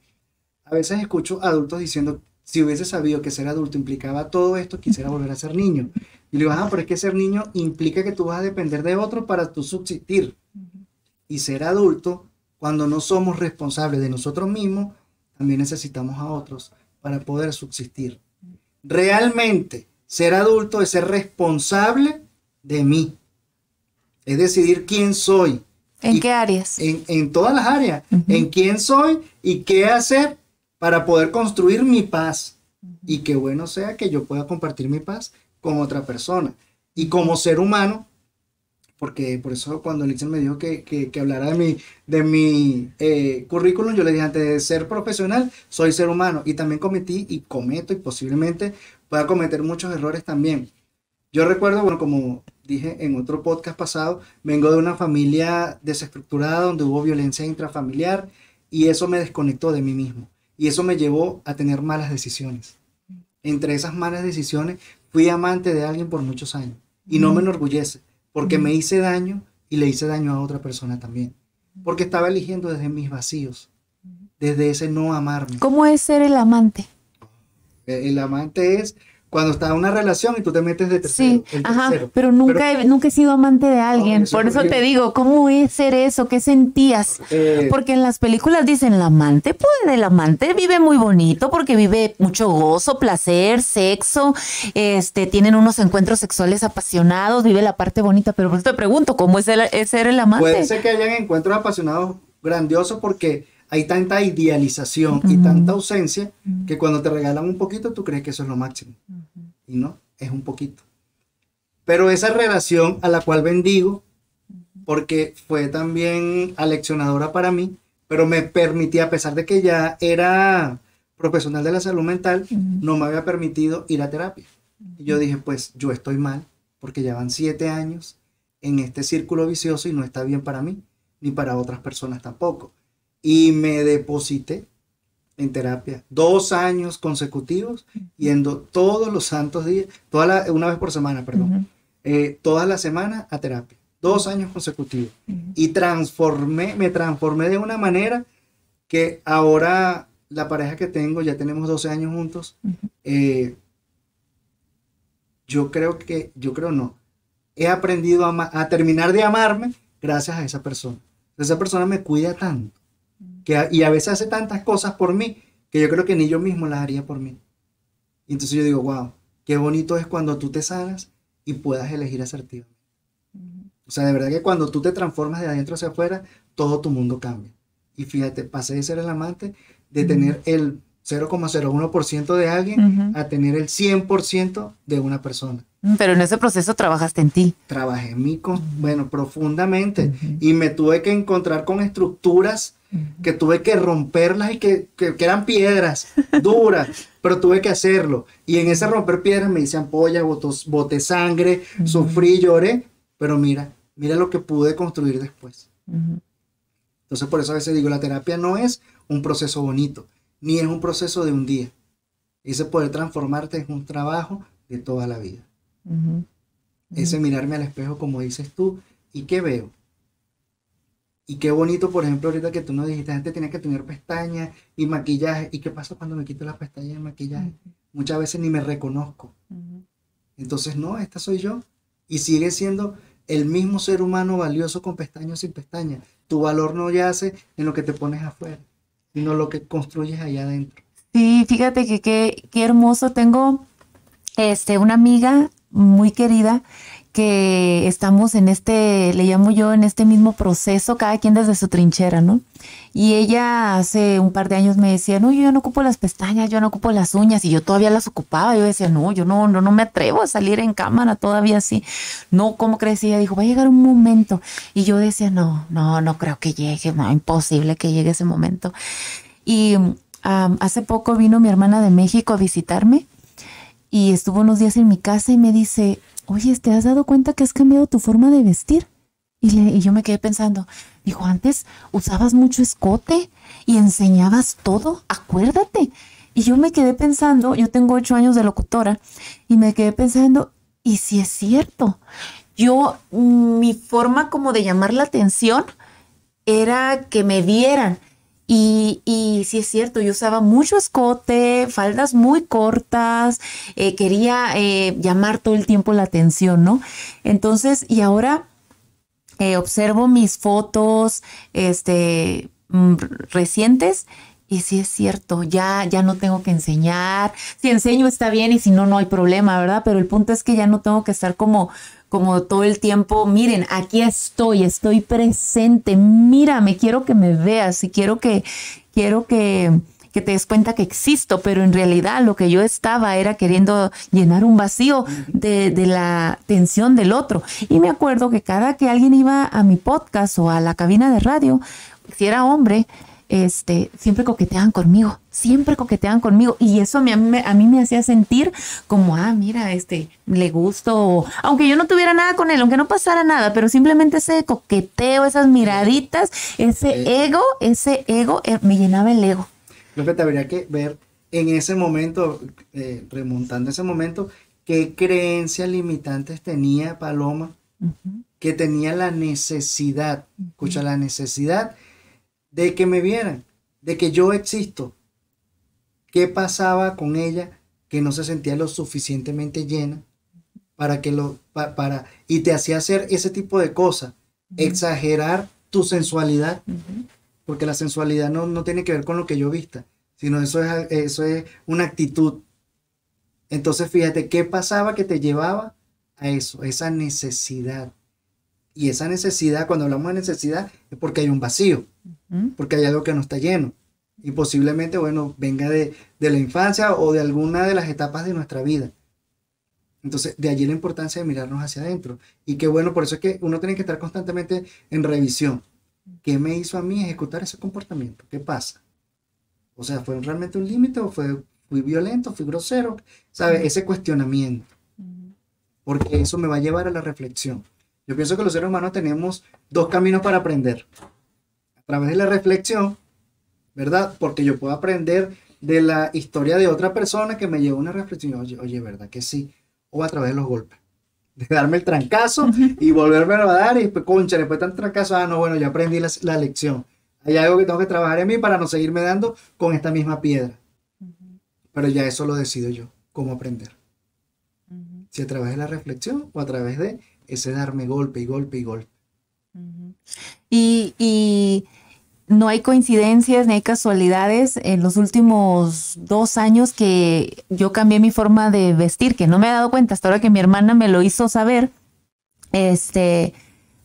Speaker 1: a veces escucho adultos diciendo, si hubiese sabido que ser adulto implicaba todo esto, quisiera volver a ser niño. Y le digo, pero es que ser niño implica que tú vas a depender de otro para tú subsistir. Y ser adulto, cuando no somos responsables de nosotros mismos, también necesitamos a otros para poder subsistir. Realmente, ser adulto es ser responsable de mí. Es decidir quién soy.
Speaker 2: ¿En qué áreas?
Speaker 1: En todas las áreas. En quién soy y qué hacer para poder construir mi paz. Y qué bueno sea que yo pueda compartir mi paz con otra persona. Y como ser humano, porque por eso cuando Elixir me dijo que hablara de mi currículum, yo le dije, antes de ser profesional, soy ser humano. Y también cometí y cometo y posiblemente pueda cometer muchos errores también. Yo recuerdo, bueno, como dije en otro podcast pasado, vengo de una familia desestructurada donde hubo violencia intrafamiliar y eso me desconectó de mí mismo. Y eso me llevó a tener malas decisiones. Entre esas malas decisiones, fui amante de alguien por muchos años. Y no me enorgullece, porque me hice daño y le hice daño a otra persona también. Porque estaba eligiendo desde mis vacíos, desde ese no amarme.
Speaker 2: ¿Cómo es ser el amante?
Speaker 1: El amante es cuando está en una relación y tú te metes de tercero.
Speaker 2: Sí, pero nunca he sido amante de alguien. Por eso te digo, ¿cómo es ser eso? ¿Qué sentías? Porque en las películas dicen, el amante vive muy bonito porque vive mucho gozo, placer, sexo, tienen unos encuentros sexuales apasionados, vive la parte bonita, pero por eso te pregunto, ¿cómo es ser el amante?
Speaker 1: Puede ser que hayan encuentros apasionados grandiosos porque hay tanta idealización y tanta ausencia que cuando te regalan un poquito tú crees que eso es lo máximo. Y no, es un poquito. Pero esa relación a la cual bendigo, porque fue también aleccionadora para mí, pero me permitía, a pesar de que ya era profesional de la salud mental, no me había permitido ir a terapia. Y yo dije, pues yo estoy mal, porque ya van 7 años en este círculo vicioso y no está bien para mí, ni para otras personas tampoco. Y me deposité en terapia 2 años consecutivos, yendo todos los santos días, una vez por semana, perdón, toda la semana a terapia, 2 años consecutivos. Y me transformé de una manera que ahora la pareja que tengo, ya tenemos 12 años juntos, he aprendido a terminar de amarme gracias a esa persona. Esa persona me cuida tanto. Y a veces hace tantas cosas por mí que yo creo que ni yo mismo las haría por mí. Y entonces yo digo, wow, qué bonito es cuando tú te sanas y puedas elegir asertivamente. O sea, de verdad que cuando tú te transformas de adentro hacia afuera, todo tu mundo cambia. Y fíjate, pasé de ser el amante, de tener el 0,01% de alguien a tener el 100% de una persona.
Speaker 2: Pero en ese proceso trabajaste en ti.
Speaker 1: Trabajé en mí, profundamente. Y me tuve que encontrar con estructuras que tuve que romperlas y que eran piedras duras, pero tuve que hacerlo. Y en ese romper piedras me hice ampolla, boté sangre, sufrí, lloré, pero mira lo que pude construir después. Entonces por eso a veces digo, la terapia no es un proceso bonito, ni es un proceso de un día. Ese poder transformarte es un trabajo de toda la vida. Ese mirarme al espejo, como dices tú, ¿y qué veo? Y qué bonito, por ejemplo, ahorita que tú nos dijiste, antes tenía que tener pestañas y maquillaje. ¿Y qué pasa cuando me quito las pestañas y el maquillaje? Muchas veces ni me reconozco. Entonces, no, esta soy yo. Y sigue siendo el mismo ser humano valioso con pestañas o sin pestañas. Tu valor no yace en lo que te pones afuera, sino lo que construyes allá adentro.
Speaker 2: Sí, fíjate que qué hermoso. Tengo una amiga muy querida que estamos le llamo yo, en este mismo proceso, cada quien desde su trinchera, ¿no? Y ella hace un par de años me decía, no, yo no ocupo las pestañas, yo no ocupo las uñas, y yo todavía las ocupaba. Yo decía, no, yo no me atrevo a salir en cámara todavía así. No, ¿cómo crees? Y ella dijo, va a llegar un momento. Y yo decía, no creo que llegue, no, imposible que llegue ese momento. Y hace poco vino mi hermana de México a visitarme y estuvo unos días en mi casa y me dice, oye, ¿te has dado cuenta que has cambiado tu forma de vestir? Y yo me quedé pensando, dijo, antes usabas mucho escote y enseñabas todo, acuérdate. Y yo me quedé pensando, yo tengo 8 años de locutora, y me quedé pensando, ¿y si es cierto? Mi forma como de llamar la atención era que me vieran. Y sí es cierto, yo usaba mucho escote, faldas muy cortas, quería llamar todo el tiempo la atención, ¿no? Entonces, y ahora observo mis fotos recientes y sí es cierto, ya no tengo que enseñar. Si enseño está bien y si no, no hay problema, ¿verdad? Pero el punto es que ya no tengo que estar como todo el tiempo, miren, aquí estoy presente, mírame, quiero que me veas y quiero que te des cuenta que existo, pero en realidad lo que yo estaba era queriendo llenar un vacío de la atención del otro. Y me acuerdo que cada que alguien iba a mi podcast o a la cabina de radio, si era hombre, siempre coqueteaban conmigo y eso a mí me hacía sentir como, mira, le gusto, aunque yo no tuviera nada con él, aunque no pasara nada, pero simplemente ese coqueteo, esas miraditas, ese ego, me llenaba el ego.
Speaker 1: Lo que te habría que ver en ese momento, remontando ese momento, qué creencias limitantes tenía Paloma, que tenía la necesidad, escucha, la necesidad de que me vieran, de que yo existo. ¿Qué pasaba con ella que no se sentía lo suficientemente llena y te hacía hacer ese tipo de cosas? Exagerar tu sensualidad, porque la sensualidad no tiene que ver con lo que yo vista, sino eso es una actitud. Entonces fíjate, ¿qué pasaba que te llevaba a eso? Esa necesidad. Y esa necesidad, cuando hablamos de necesidad, es porque hay un vacío, porque hay algo que no está lleno. Y posiblemente, bueno, venga de la infancia o de alguna de las etapas de nuestra vida. Entonces, de allí la importancia de mirarnos hacia adentro. Y qué bueno, por eso es que uno tiene que estar constantemente en revisión. ¿Qué me hizo a mí ejecutar ese comportamiento? ¿Qué pasa? O sea, ¿fue realmente un límite o fui violento, fui grosero? ¿Sabes? Ese cuestionamiento. Porque eso me va a llevar a la reflexión. Yo pienso que los seres humanos tenemos dos caminos para aprender. A través de la reflexión, ¿verdad? Porque yo puedo aprender de la historia de otra persona que me lleva a una reflexión. Oye, ¿verdad que sí? O a través de los golpes. De darme el trancazo y volvérmelo a dar y después, concha, después de tanto trancazo, no, bueno, ya aprendí la lección. Hay algo que tengo que trabajar en mí para no seguirme dando con esta misma piedra. Pero ya eso lo decido yo, cómo aprender. Si a través de la reflexión o a través de ese darme golpe y golpe y golpe.
Speaker 2: Y no hay coincidencias ni hay casualidades. En los últimos 2 años que yo cambié mi forma de vestir, que no me he dado cuenta hasta ahora que mi hermana me lo hizo saber,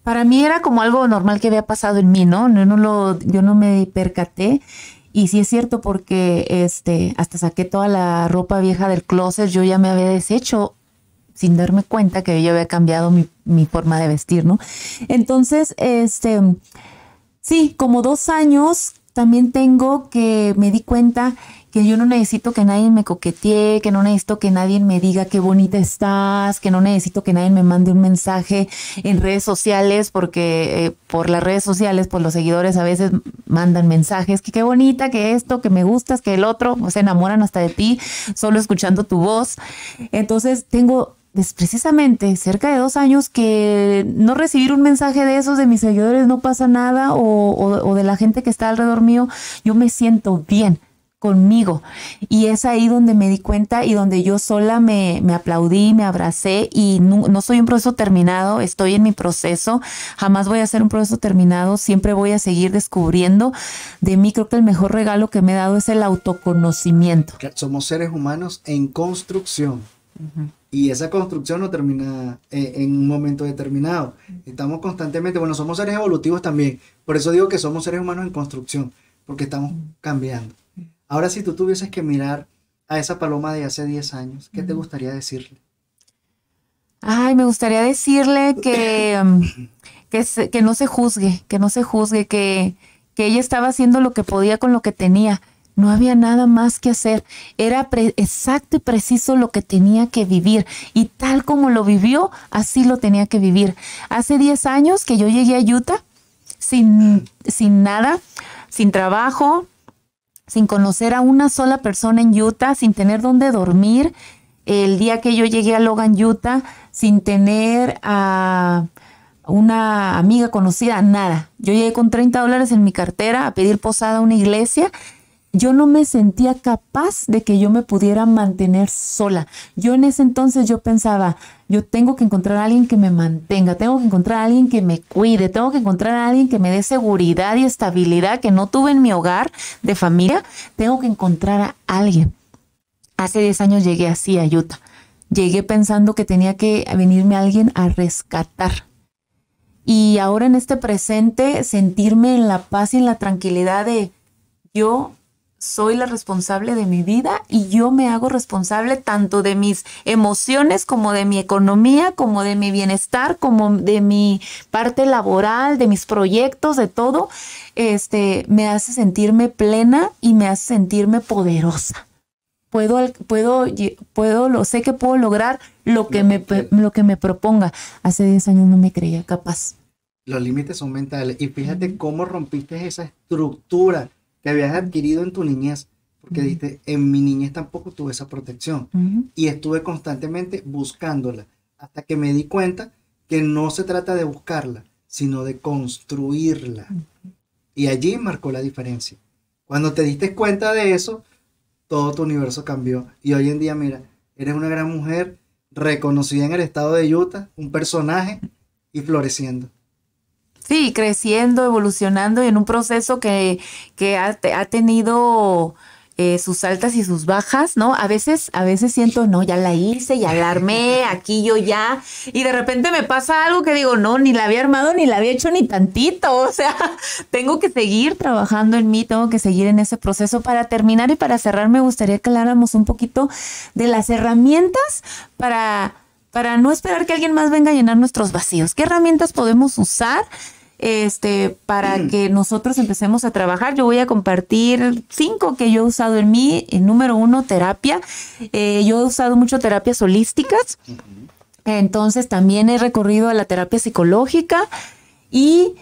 Speaker 2: para mí era como algo normal que había pasado en mí, ¿no? Yo no me percaté. Y sí es cierto porque hasta saqué toda la ropa vieja del closet, yo ya me había deshecho sin darme cuenta que yo había cambiado mi forma de vestir, ¿no? Entonces, sí, como 2 años también tengo que me di cuenta que yo no necesito que nadie me coquetee, que no necesito que nadie me diga qué bonita estás, que no necesito que nadie me mande un mensaje en redes sociales, porque por las redes sociales, pues los seguidores a veces mandan mensajes, que qué bonita, que esto, que me gustas, que el otro, o se enamoran hasta de ti, solo escuchando tu voz. Entonces tengo precisamente cerca de 2 años que no recibir un mensaje de esos de mis seguidores no pasa nada, o de la gente que está alrededor mío, yo me siento bien conmigo. Y es ahí donde me di cuenta y donde yo sola me aplaudí, me abracé, y no soy un proceso terminado, estoy en mi proceso, jamás voy a ser un proceso terminado, siempre voy a seguir descubriendo de mí. Creo que el mejor regalo que me he dado es el autoconocimiento.
Speaker 1: Somos seres humanos en construcción. Y esa construcción no termina en un momento determinado. Estamos constantemente, bueno, somos seres evolutivos también. Por eso digo que somos seres humanos en construcción, porque estamos cambiando. Ahora, si tú tuvieses que mirar a esa Paloma de hace 10 años, ¿qué te gustaría decirle?
Speaker 2: Ay, me gustaría decirle que no se juzgue, que ella estaba haciendo lo que podía con lo que tenía. No había nada más que hacer. Era exacto y preciso lo que tenía que vivir. Y tal como lo vivió, así lo tenía que vivir. Hace 10 años que yo llegué a Utah sin nada, sin trabajo, sin conocer a una sola persona en Utah, sin tener dónde dormir. El día que yo llegué a Logan, Utah, sin tener una amiga conocida, nada. Yo llegué con $30 en mi cartera a pedir posada a una iglesia. Yo no me sentía capaz de que yo me pudiera mantener sola. Yo en ese entonces yo pensaba, yo tengo que encontrar a alguien que me mantenga, tengo que encontrar a alguien que me cuide, tengo que encontrar a alguien que me dé seguridad y estabilidad que no tuve en mi hogar de familia. Tengo que encontrar a alguien. Hace 10 años llegué así a Utah. Llegué pensando que tenía que venirme alguien a rescatar. Y ahora en este presente sentirme en la paz y en la tranquilidad de yo soy la responsable de mi vida y yo me hago responsable tanto de mis emociones como de mi economía, como de mi bienestar, como de mi parte laboral, de mis proyectos, de todo. Me hace sentirme plena y me hace sentirme poderosa. Sé que puedo lograr lo que me proponga. Hace 10 años no me creía capaz.
Speaker 1: Los límites son mentales. Y fíjate cómo rompiste esa estructura que habías adquirido en tu niñez. Porque dijiste, en mi niñez tampoco tuve esa protección. Y estuve constantemente buscándola. Hasta que me di cuenta que no se trata de buscarla, sino de construirla. Y allí marcó la diferencia. Cuando te diste cuenta de eso, todo tu universo cambió. Y hoy en día, mira, eres una gran mujer reconocida en el estado de Utah, un personaje y floreciendo.
Speaker 2: Sí, creciendo, evolucionando y en un proceso que ha tenido sus altas y sus bajas, ¿no? A veces siento, no, ya la hice, ya la armé, aquí yo ya, y de repente me pasa algo que digo, no, ni la había armado, ni la había hecho ni tantito, o sea, tengo que seguir trabajando en mí, tengo que seguir en ese proceso. Para terminar y para cerrar, me gustaría que habláramos un poquito de las herramientas para no esperar que alguien más venga a llenar nuestros vacíos. ¿Qué herramientas podemos usar para que nosotros empecemos a trabajar? Yo voy a compartir 5 que yo he usado en mí. Número 1, terapia. Yo he usado mucho terapias holísticas. Entonces también he recorrido a la terapia psicológica y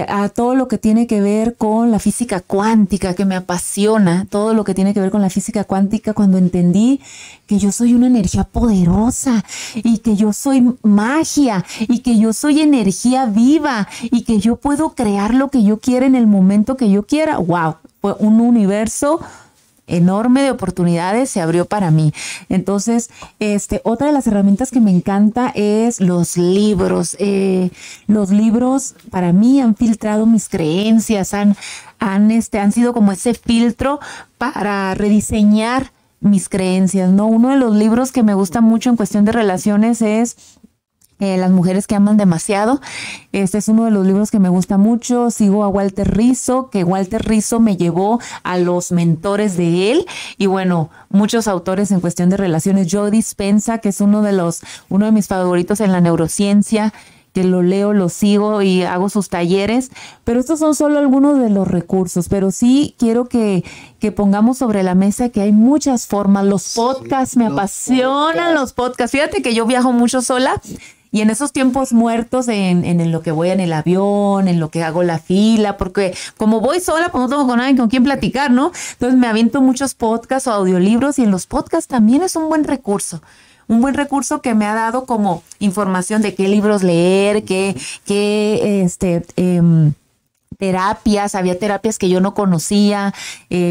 Speaker 2: a todo lo que tiene que ver con la física cuántica, que me apasiona, todo lo que tiene que ver con la física cuántica, cuando entendí que yo soy una energía poderosa y que yo soy magia y que yo soy energía viva y que yo puedo crear lo que yo quiera en el momento que yo quiera. ¡Wow! Fue un universo enorme de oportunidades se abrió para mí. Entonces, otra de las herramientas que me encanta es los libros. Los libros para mí han filtrado mis creencias, han sido como ese filtro para rediseñar mis creencias, ¿no? Uno de los libros que me gusta mucho en cuestión de relaciones es Las mujeres que aman demasiado. Este es uno de los libros que me gusta mucho. Sigo a Walter Rizzo, que Walter Rizzo me llevó a los mentores de él. Y bueno, muchos autores en cuestión de relaciones. Joe Dispenza, que es uno de mis favoritos en la neurociencia, que lo leo, lo sigo y hago sus talleres. Pero estos son solo algunos de los recursos. Pero sí quiero que pongamos sobre la mesa que hay muchas formas. Los podcasts, me apasionan los podcasts. Fíjate que yo viajo mucho sola. Y en esos tiempos muertos, en lo que voy en el avión, en lo que hago la fila, porque como voy sola, pues no tengo con nadie con quien platicar, ¿no? Entonces me aviento muchos podcasts o audiolibros, y en los podcasts también es un buen recurso. Un buen recurso que me ha dado como información de qué libros leer, terapias. Había terapias que yo no conocía,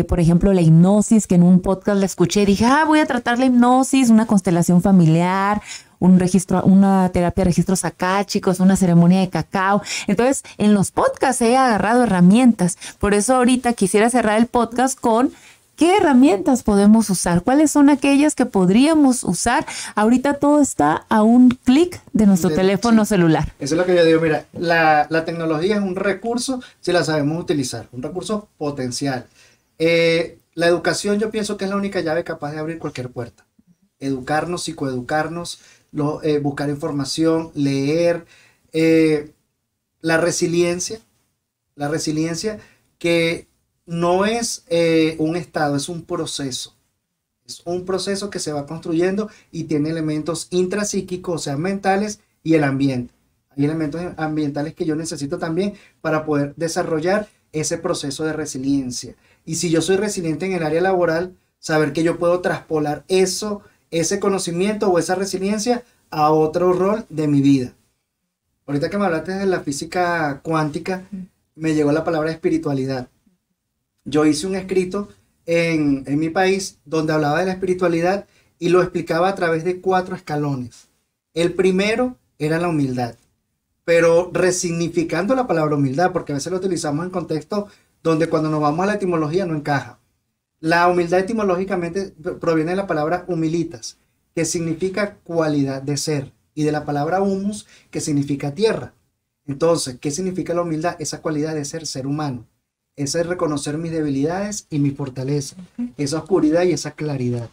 Speaker 2: por ejemplo la hipnosis, que en un podcast la escuché y dije, voy a tratar la hipnosis, una constelación familiar, una terapia de registros akáshicos, una ceremonia de cacao. Entonces, en los podcasts he agarrado herramientas. Por eso ahorita quisiera cerrar el podcast con ¿qué herramientas podemos usar? ¿Cuáles son aquellas que podríamos usar? Ahorita todo está a un clic de nuestro teléfono celular.
Speaker 1: Eso es lo que yo digo. Mira, la tecnología es un recurso si la sabemos utilizar, un recurso potencial. La educación, yo pienso que es la única llave capaz de abrir cualquier puerta. Educarnos, psicoeducarnos, buscar información, leer, la resiliencia que no es un estado, es un proceso. Es un proceso que se va construyendo y tiene elementos intrapsíquicos, o sea, mentales, y el ambiente. Hay elementos ambientales que yo necesito también para poder desarrollar ese proceso de resiliencia. Y si yo soy resiliente en el área laboral, saber que yo puedo traspolar ese conocimiento o esa resiliencia a otro rol de mi vida. Ahorita que me hablaste de la física cuántica, me llegó la palabra espiritualidad. Yo hice un escrito en mi país donde hablaba de la espiritualidad y lo explicaba a través de 4 escalones. El primero era la humildad, pero resignificando la palabra humildad, porque a veces lo utilizamos en contextos donde cuando nos vamos a la etimología no encaja. La humildad etimológicamente proviene de la palabra humilitas, que significa cualidad de ser, y de la palabra humus, que significa tierra. Entonces, ¿qué significa la humildad? Esa cualidad de ser humano. Ese es reconocer mis debilidades y mi fortaleza, esa oscuridad y esa claridad.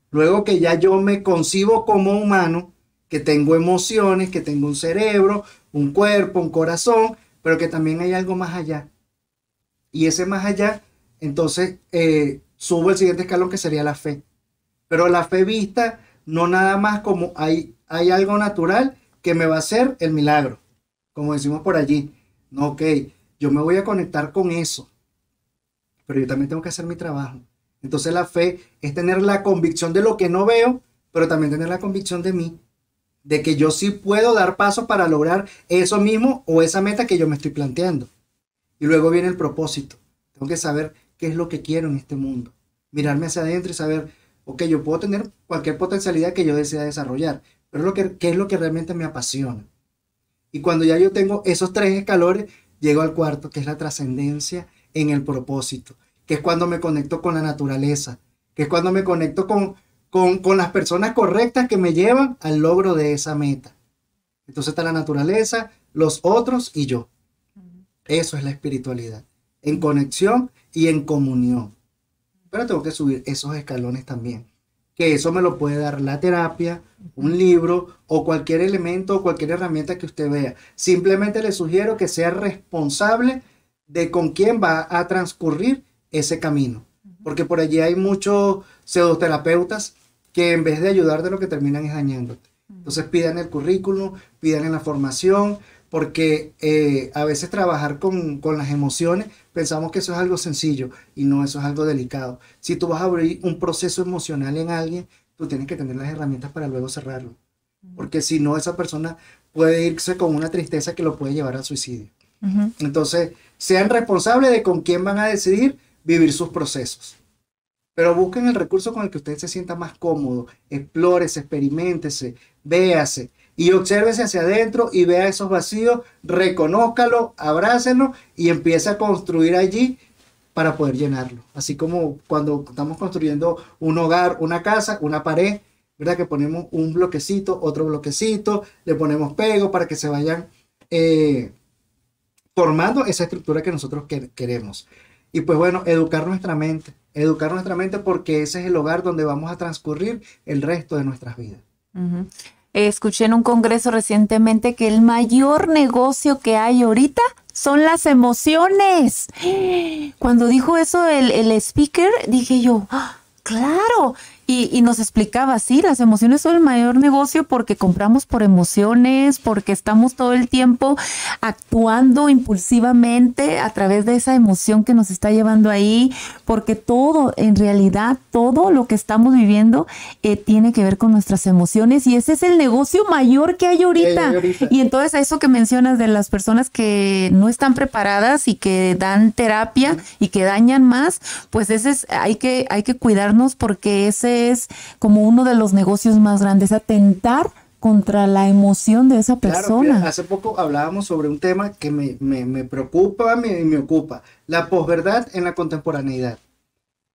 Speaker 1: Luego que ya yo me concibo como humano, que tengo emociones, que tengo un cerebro, un cuerpo, un corazón, pero que también hay algo más allá. Y ese más allá, entonces subo el siguiente escalón que sería la fe. Pero la fe vista no nada más como hay algo natural que me va a hacer el milagro, como decimos por allí. No, ok, yo me voy a conectar con eso, pero yo también tengo que hacer mi trabajo. Entonces la fe es tener la convicción de lo que no veo, pero también tener la convicción de mí, de que yo sí puedo dar pasos para lograr eso mismo o esa meta que yo me estoy planteando. Y luego viene el propósito. Tengo que saber qué es lo que quiero en este mundo. Mirarme hacia adentro y saber, ok, yo puedo tener cualquier potencialidad que yo desea desarrollar, pero ¿qué es lo que realmente me apasiona? Y cuando ya yo tengo esos 3 escalones, llego al cuarto, que es la trascendencia en el propósito, que es cuando me conecto con la naturaleza, que es cuando me conecto con las personas correctas que me llevan al logro de esa meta. Entonces está la naturaleza, los otros y yo. Eso es la espiritualidad, en conexión y en comunión. Pero tengo que subir esos escalones también, que eso me lo puede dar la terapia, un libro o cualquier elemento o cualquier herramienta que usted vea. Simplemente le sugiero que sea responsable de con quién va a transcurrir ese camino, porque por allí hay muchos pseudoterapeutas que en vez de ayudarte lo que terminan es dañándote. Entonces pidan el currículum, pidan en la formación, porque a veces trabajar con las emociones pensamos que eso es algo sencillo y no, eso es algo delicado. Si tú vas a abrir un proceso emocional en alguien, tú tienes que tener las herramientas para luego cerrarlo, porque si no, esa persona puede irse con una tristeza que lo puede llevar al suicidio. Entonces, sean responsables de con quién van a decidir vivir sus procesos. Pero busquen el recurso con el que usted se sienta más cómodo, explórese, experiméntese, véase y obsérvese hacia adentro y vea esos vacíos, reconózcalo, abrácenlo y empiece a construir allí para poder llenarlo. Así como cuando estamos construyendo un hogar, una casa, una pared, ¿verdad? Que ponemos un bloquecito, otro bloquecito, le ponemos pego para que se vayan formando esa estructura que nosotros queremos. Y pues bueno, educar nuestra mente porque ese es el hogar donde vamos a transcurrir el resto de nuestras vidas.
Speaker 2: Escuché en un congreso recientemente que el mayor negocio que hay ahorita son las emociones. Cuando dijo eso el speaker, dije yo, ¡ah, claro! Y nos explicaba, sí, las emociones son el mayor negocio porque compramos por emociones, porque estamos todo el tiempo actuando impulsivamente a través de esa emoción que nos está llevando ahí, porque todo, en realidad, todo lo que estamos viviendo tiene que ver con nuestras emociones y ese es el negocio mayor que hay ahorita. Y entonces eso que mencionas de las personas que no están preparadas y que dan terapia y que dañan más, pues ese es, hay que cuidarnos porque ese es como uno de los negocios más grandes, atentar contra la emoción de esa persona.
Speaker 1: Claro, hace poco hablábamos sobre un tema que me preocupa y me ocupa, la posverdad en la contemporaneidad.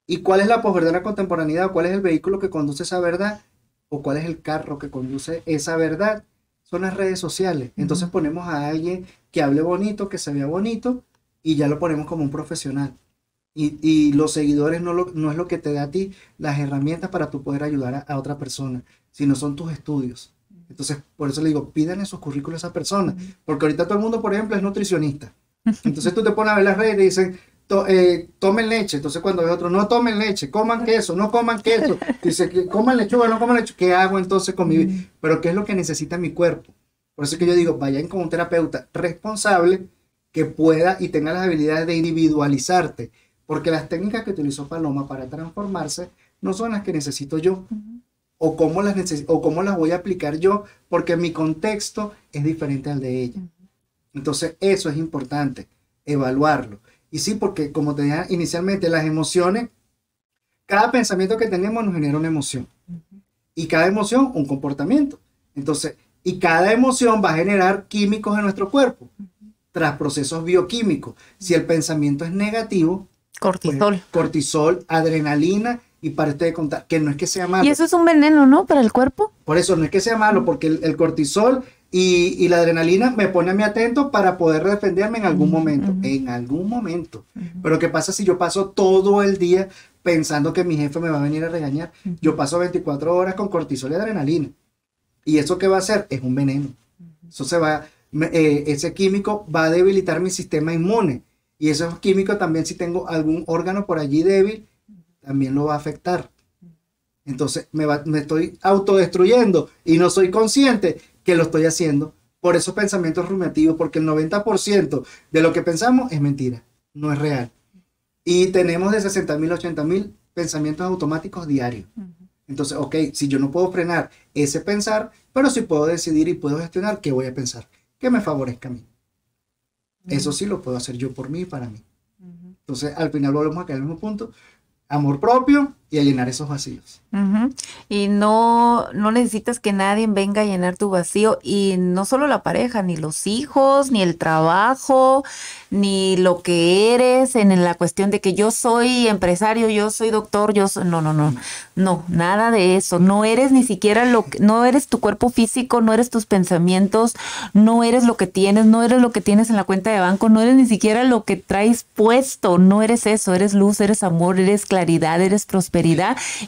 Speaker 1: ¿Y cuál es la posverdad en la contemporaneidad? ¿Cuál es el vehículo que conduce esa verdad? ¿O cuál es el carro que conduce esa verdad? Son las redes sociales. Entonces ponemos a alguien que hable bonito, que se vea bonito y ya lo ponemos como un profesional. Y los seguidores no es lo que te da a ti las herramientas para tú poder ayudar a otra persona, sino son tus estudios. Entonces, por eso le digo, pidan en sus currículos a esa persona. Porque ahorita todo el mundo, por ejemplo, es nutricionista. Entonces tú te pones a ver las redes y te dicen, tomen leche. Entonces cuando ves otro, no tomen leche, coman queso, no coman queso. Dice, coman lechuga, no coman lechuga. ¿Qué hago entonces con mi vida? Pero ¿qué es lo que necesita mi cuerpo? Por eso es que yo digo, vayan con un terapeuta responsable que pueda y tenga las habilidades de individualizarte. Porque las técnicas que utilizó Paloma para transformarse no son las que necesito yo. o o cómo las voy a aplicar yo, porque mi contexto es diferente al de ella. Entonces, eso es importante, evaluarlo. Y sí, porque como te dije inicialmente, las emociones, cada pensamiento que tenemos nos genera una emoción. Y cada emoción, un comportamiento. Entonces, y cada emoción va a generar químicos en nuestro cuerpo, tras procesos bioquímicos. Si el pensamiento es negativo,
Speaker 2: Cortisol.
Speaker 1: pues, cortisol, adrenalina, y parte de contar, que no es que sea malo.
Speaker 2: Y eso es un veneno, ¿no? Para el cuerpo.
Speaker 1: Por eso no es que sea malo, porque el cortisol y la adrenalina me pone a mí atento para poder defenderme en algún momento. En algún momento. Pero ¿qué pasa si yo paso todo el día pensando que mi jefe me va a venir a regañar? Yo paso 24 horas con cortisol y adrenalina. ¿Y eso qué va a hacer? Es un veneno. Eso ese químico va a debilitar mi sistema inmune. Y esos químicos también, si tengo algún órgano por allí débil, también lo va a afectar. Entonces me estoy autodestruyendo y no soy consciente que lo estoy haciendo por esos pensamientos rumiativos, porque el 90% de lo que pensamos es mentira, no es real. Y tenemos de 60.000 a 80.000 pensamientos automáticos diarios. Entonces, ok, si yo no puedo frenar ese pensar, pero sí puedo decidir y puedo gestionar qué voy a pensar, que me favorezca a mí. Eso sí lo puedo hacer yo por mí y para mí. Entonces, al final volvemos a caer al mismo punto. Amor propio y a llenar esos vacíos.
Speaker 2: Y no necesitas que nadie venga a llenar tu vacío, y no solo la pareja, ni los hijos, ni el trabajo, ni lo que eres en la cuestión de que yo soy empresario, yo soy doctor, no, nada de eso. No eres ni siquiera no eres tu cuerpo físico, no eres tus pensamientos, no eres lo que tienes, no eres lo que tienes en la cuenta de banco, no eres ni siquiera lo que traes puesto, no eres eso, eres luz, eres amor, eres claridad, eres prosperidad.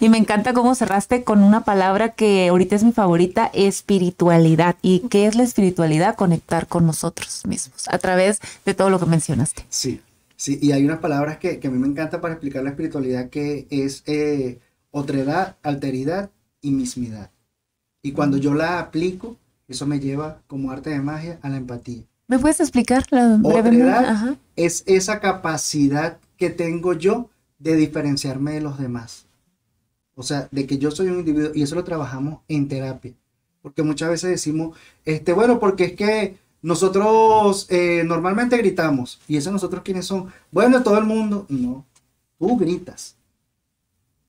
Speaker 2: Y me encanta cómo cerraste con una palabra que ahorita es mi favorita: espiritualidad. ¿Y qué es la espiritualidad? Conectar con nosotros mismos a través de todo lo que mencionaste.
Speaker 1: Sí, sí, y hay unas palabras que a mí me encanta para explicar la espiritualidad, que es otredad, alteridad y mismidad. Y cuando yo la aplico, eso me lleva como arte de magia a la empatía.
Speaker 2: ¿Me puedes explicar brevemente?
Speaker 1: Otredad es esa capacidad que tengo yo de diferenciarme de los demás. O sea, de que yo soy un individuo, y eso lo trabajamos en terapia. Porque muchas veces decimos, bueno, porque es que nosotros normalmente gritamos. ¿Y esos nosotros quiénes son? Bueno, todo el mundo. No, tú gritas.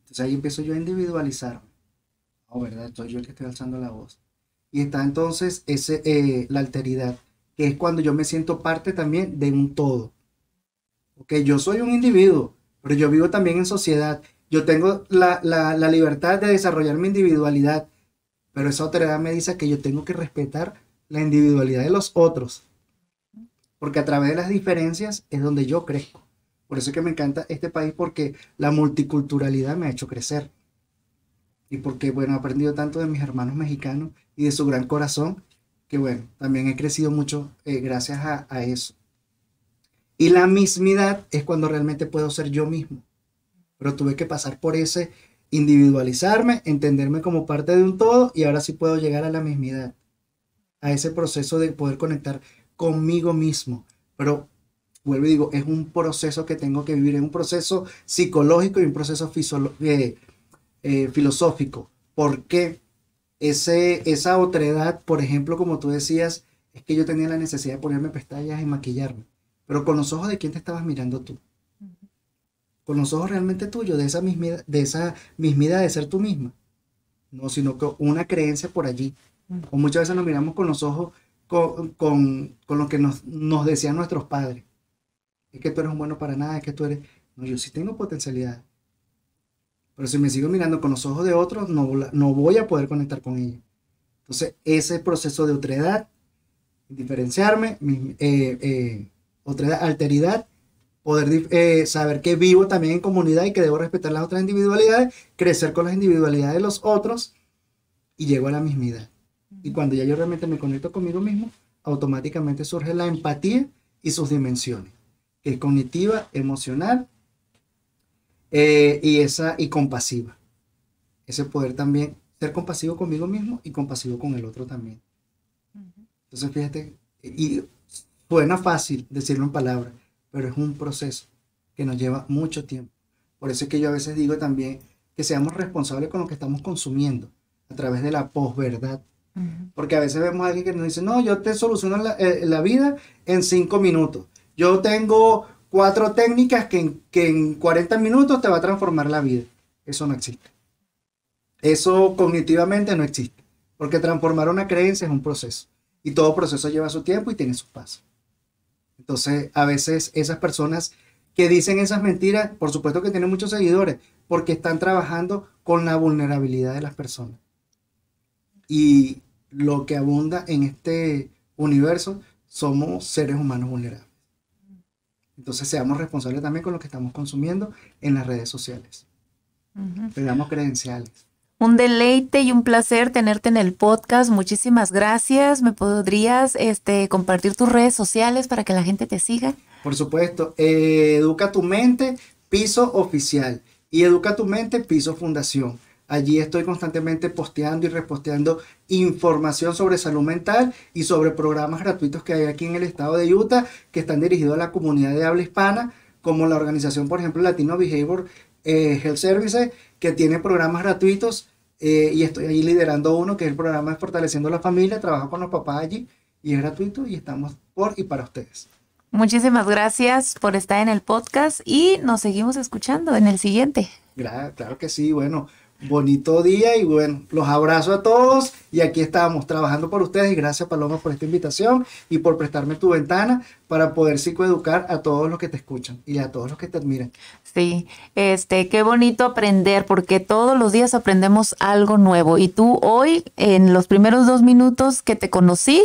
Speaker 1: Entonces ahí empiezo yo a individualizarme. Oh, ¿verdad? Soy yo el que estoy alzando la voz. Y está entonces la alteridad, que es cuando yo me siento parte también de un todo. Ok, yo soy un individuo, pero yo vivo también en sociedad. Yo tengo la libertad de desarrollar mi individualidad, pero esa otredad me dice que yo tengo que respetar la individualidad de los otros, porque a través de las diferencias es donde yo crezco. Por eso es que me encanta este país, porque la multiculturalidad me ha hecho crecer. Y porque, bueno, he aprendido tanto de mis hermanos mexicanos y de su gran corazón, que bueno, también he crecido mucho gracias a eso. Y la mismidad es cuando realmente puedo ser yo mismo. Pero tuve que pasar por ese individualizarme, entenderme como parte de un todo, y ahora sí puedo llegar a la mismidad, a ese proceso de poder conectar conmigo mismo. Pero vuelvo y digo, es un proceso que tengo que vivir, es un proceso psicológico y un proceso filosófico. Porque esa otredad, por ejemplo, como tú decías, es que yo tenía la necesidad de ponerme pestañas y maquillarme, pero con los ojos de quién te estabas mirando tú. Con los ojos realmente tuyos, de esa mismidad de ser tú misma. No, sino con una creencia por allí. O muchas veces nos miramos con los ojos con lo que nos decían nuestros padres. Es que tú eres un bueno para nada, es que tú eres... No, yo sí tengo potencialidad. Pero si me sigo mirando con los ojos de otros, no voy a poder conectar con ellos. Entonces, ese proceso de otredad, diferenciarme, otredad, alteridad, poder saber que vivo también en comunidad y que debo respetar las otras individualidades, crecer con las individualidades de los otros, y llego a la mismidad. Y cuando ya yo realmente me conecto conmigo mismo, automáticamente surge la empatía y sus dimensiones, que es cognitiva, emocional y compasiva. Ese poder también ser compasivo conmigo mismo y compasivo con el otro también. Entonces fíjate, y suena fácil decirlo en palabras, pero es un proceso que nos lleva mucho tiempo. Por eso es que yo a veces digo también que seamos responsables con lo que estamos consumiendo, a través de la posverdad. Porque a veces vemos a alguien que nos dice, no, yo te soluciono la vida en 5 minutos. Yo tengo 4 técnicas que en 40 minutos te va a transformar la vida. Eso no existe. Eso cognitivamente no existe. Porque transformar una creencia es un proceso. Y todo proceso lleva su tiempo y tiene sus pasos. Entonces, a veces esas personas que dicen esas mentiras, por supuesto que tienen muchos seguidores, porque están trabajando con la vulnerabilidad de las personas. Y lo que abunda en este universo somos seres humanos vulnerables. Entonces seamos responsables también con lo que estamos consumiendo en las redes sociales. Tengamos credenciales.
Speaker 2: Un deleite y un placer tenerte en el podcast. Muchísimas gracias. ¿Me podrías compartir tus redes sociales para que la gente te siga?
Speaker 1: Por supuesto. Educa tu mente, piso oficial. Y Educa tu mente, piso fundación. Allí estoy constantemente posteando y reposteando información sobre salud mental y sobre programas gratuitos que hay aquí en el estado de Utah que están dirigidos a la comunidad de habla hispana, como la organización, por ejemplo, Latino Behavior Health Services, que tiene programas gratuitos y estoy allí liderando uno que es el programa de Fortaleciendo la Familia. Trabajo con los papás allí y es gratuito y estamos por y para ustedes.
Speaker 2: Muchísimas gracias por estar en el podcast y nos seguimos escuchando en el siguiente.
Speaker 1: Claro que sí, bueno. Bonito día y bueno, los abrazo a todos y aquí estamos trabajando por ustedes y gracias Paloma por esta invitación y por prestarme tu ventana para poder psicoeducar a todos los que te escuchan y a todos los que te admiran.
Speaker 2: Sí, qué bonito aprender porque todos los días aprendemos algo nuevo y tú hoy en los primeros 2 minutos que te conocí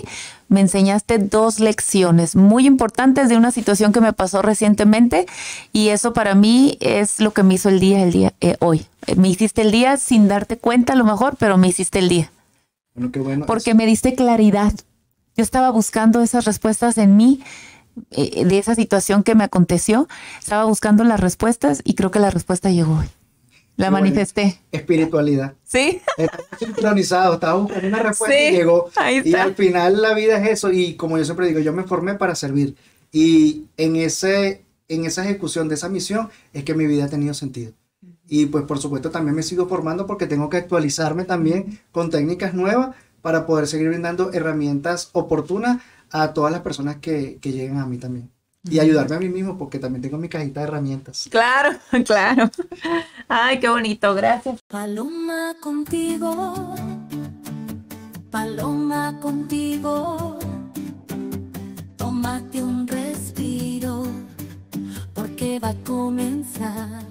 Speaker 2: me enseñaste 2 lecciones muy importantes de una situación que me pasó recientemente y eso para mí es lo que me hizo el día hoy. Me hiciste el día sin darte cuenta a lo mejor, pero me hiciste el día.
Speaker 1: Bueno, qué bueno.
Speaker 2: Porque me diste claridad. Yo estaba buscando esas respuestas en mí, de esa situación que me aconteció. Estaba buscando las respuestas y creo que la respuesta llegó hoy. La manifesté.
Speaker 1: Bueno, espiritualidad.
Speaker 2: ¿Sí?
Speaker 1: Estaba sincronizado, estaba buscando una respuesta
Speaker 2: Sí,
Speaker 1: y llegó.
Speaker 2: ahí está.
Speaker 1: Y al final la vida es eso y como yo siempre digo, yo me formé para servir. Y en esa ejecución de esa misión es que mi vida ha tenido sentido. Y pues por supuesto también me sigo formando porque tengo que actualizarme también con técnicas nuevas para poder seguir brindando herramientas oportunas a todas las personas que lleguen a mí también. Y ayudarme a mí mismo porque también tengo mi cajita de herramientas.
Speaker 2: Claro, claro. Ay, qué bonito, gracias.
Speaker 3: Paloma contigo, paloma contigo, tómate un respiro porque va a comenzar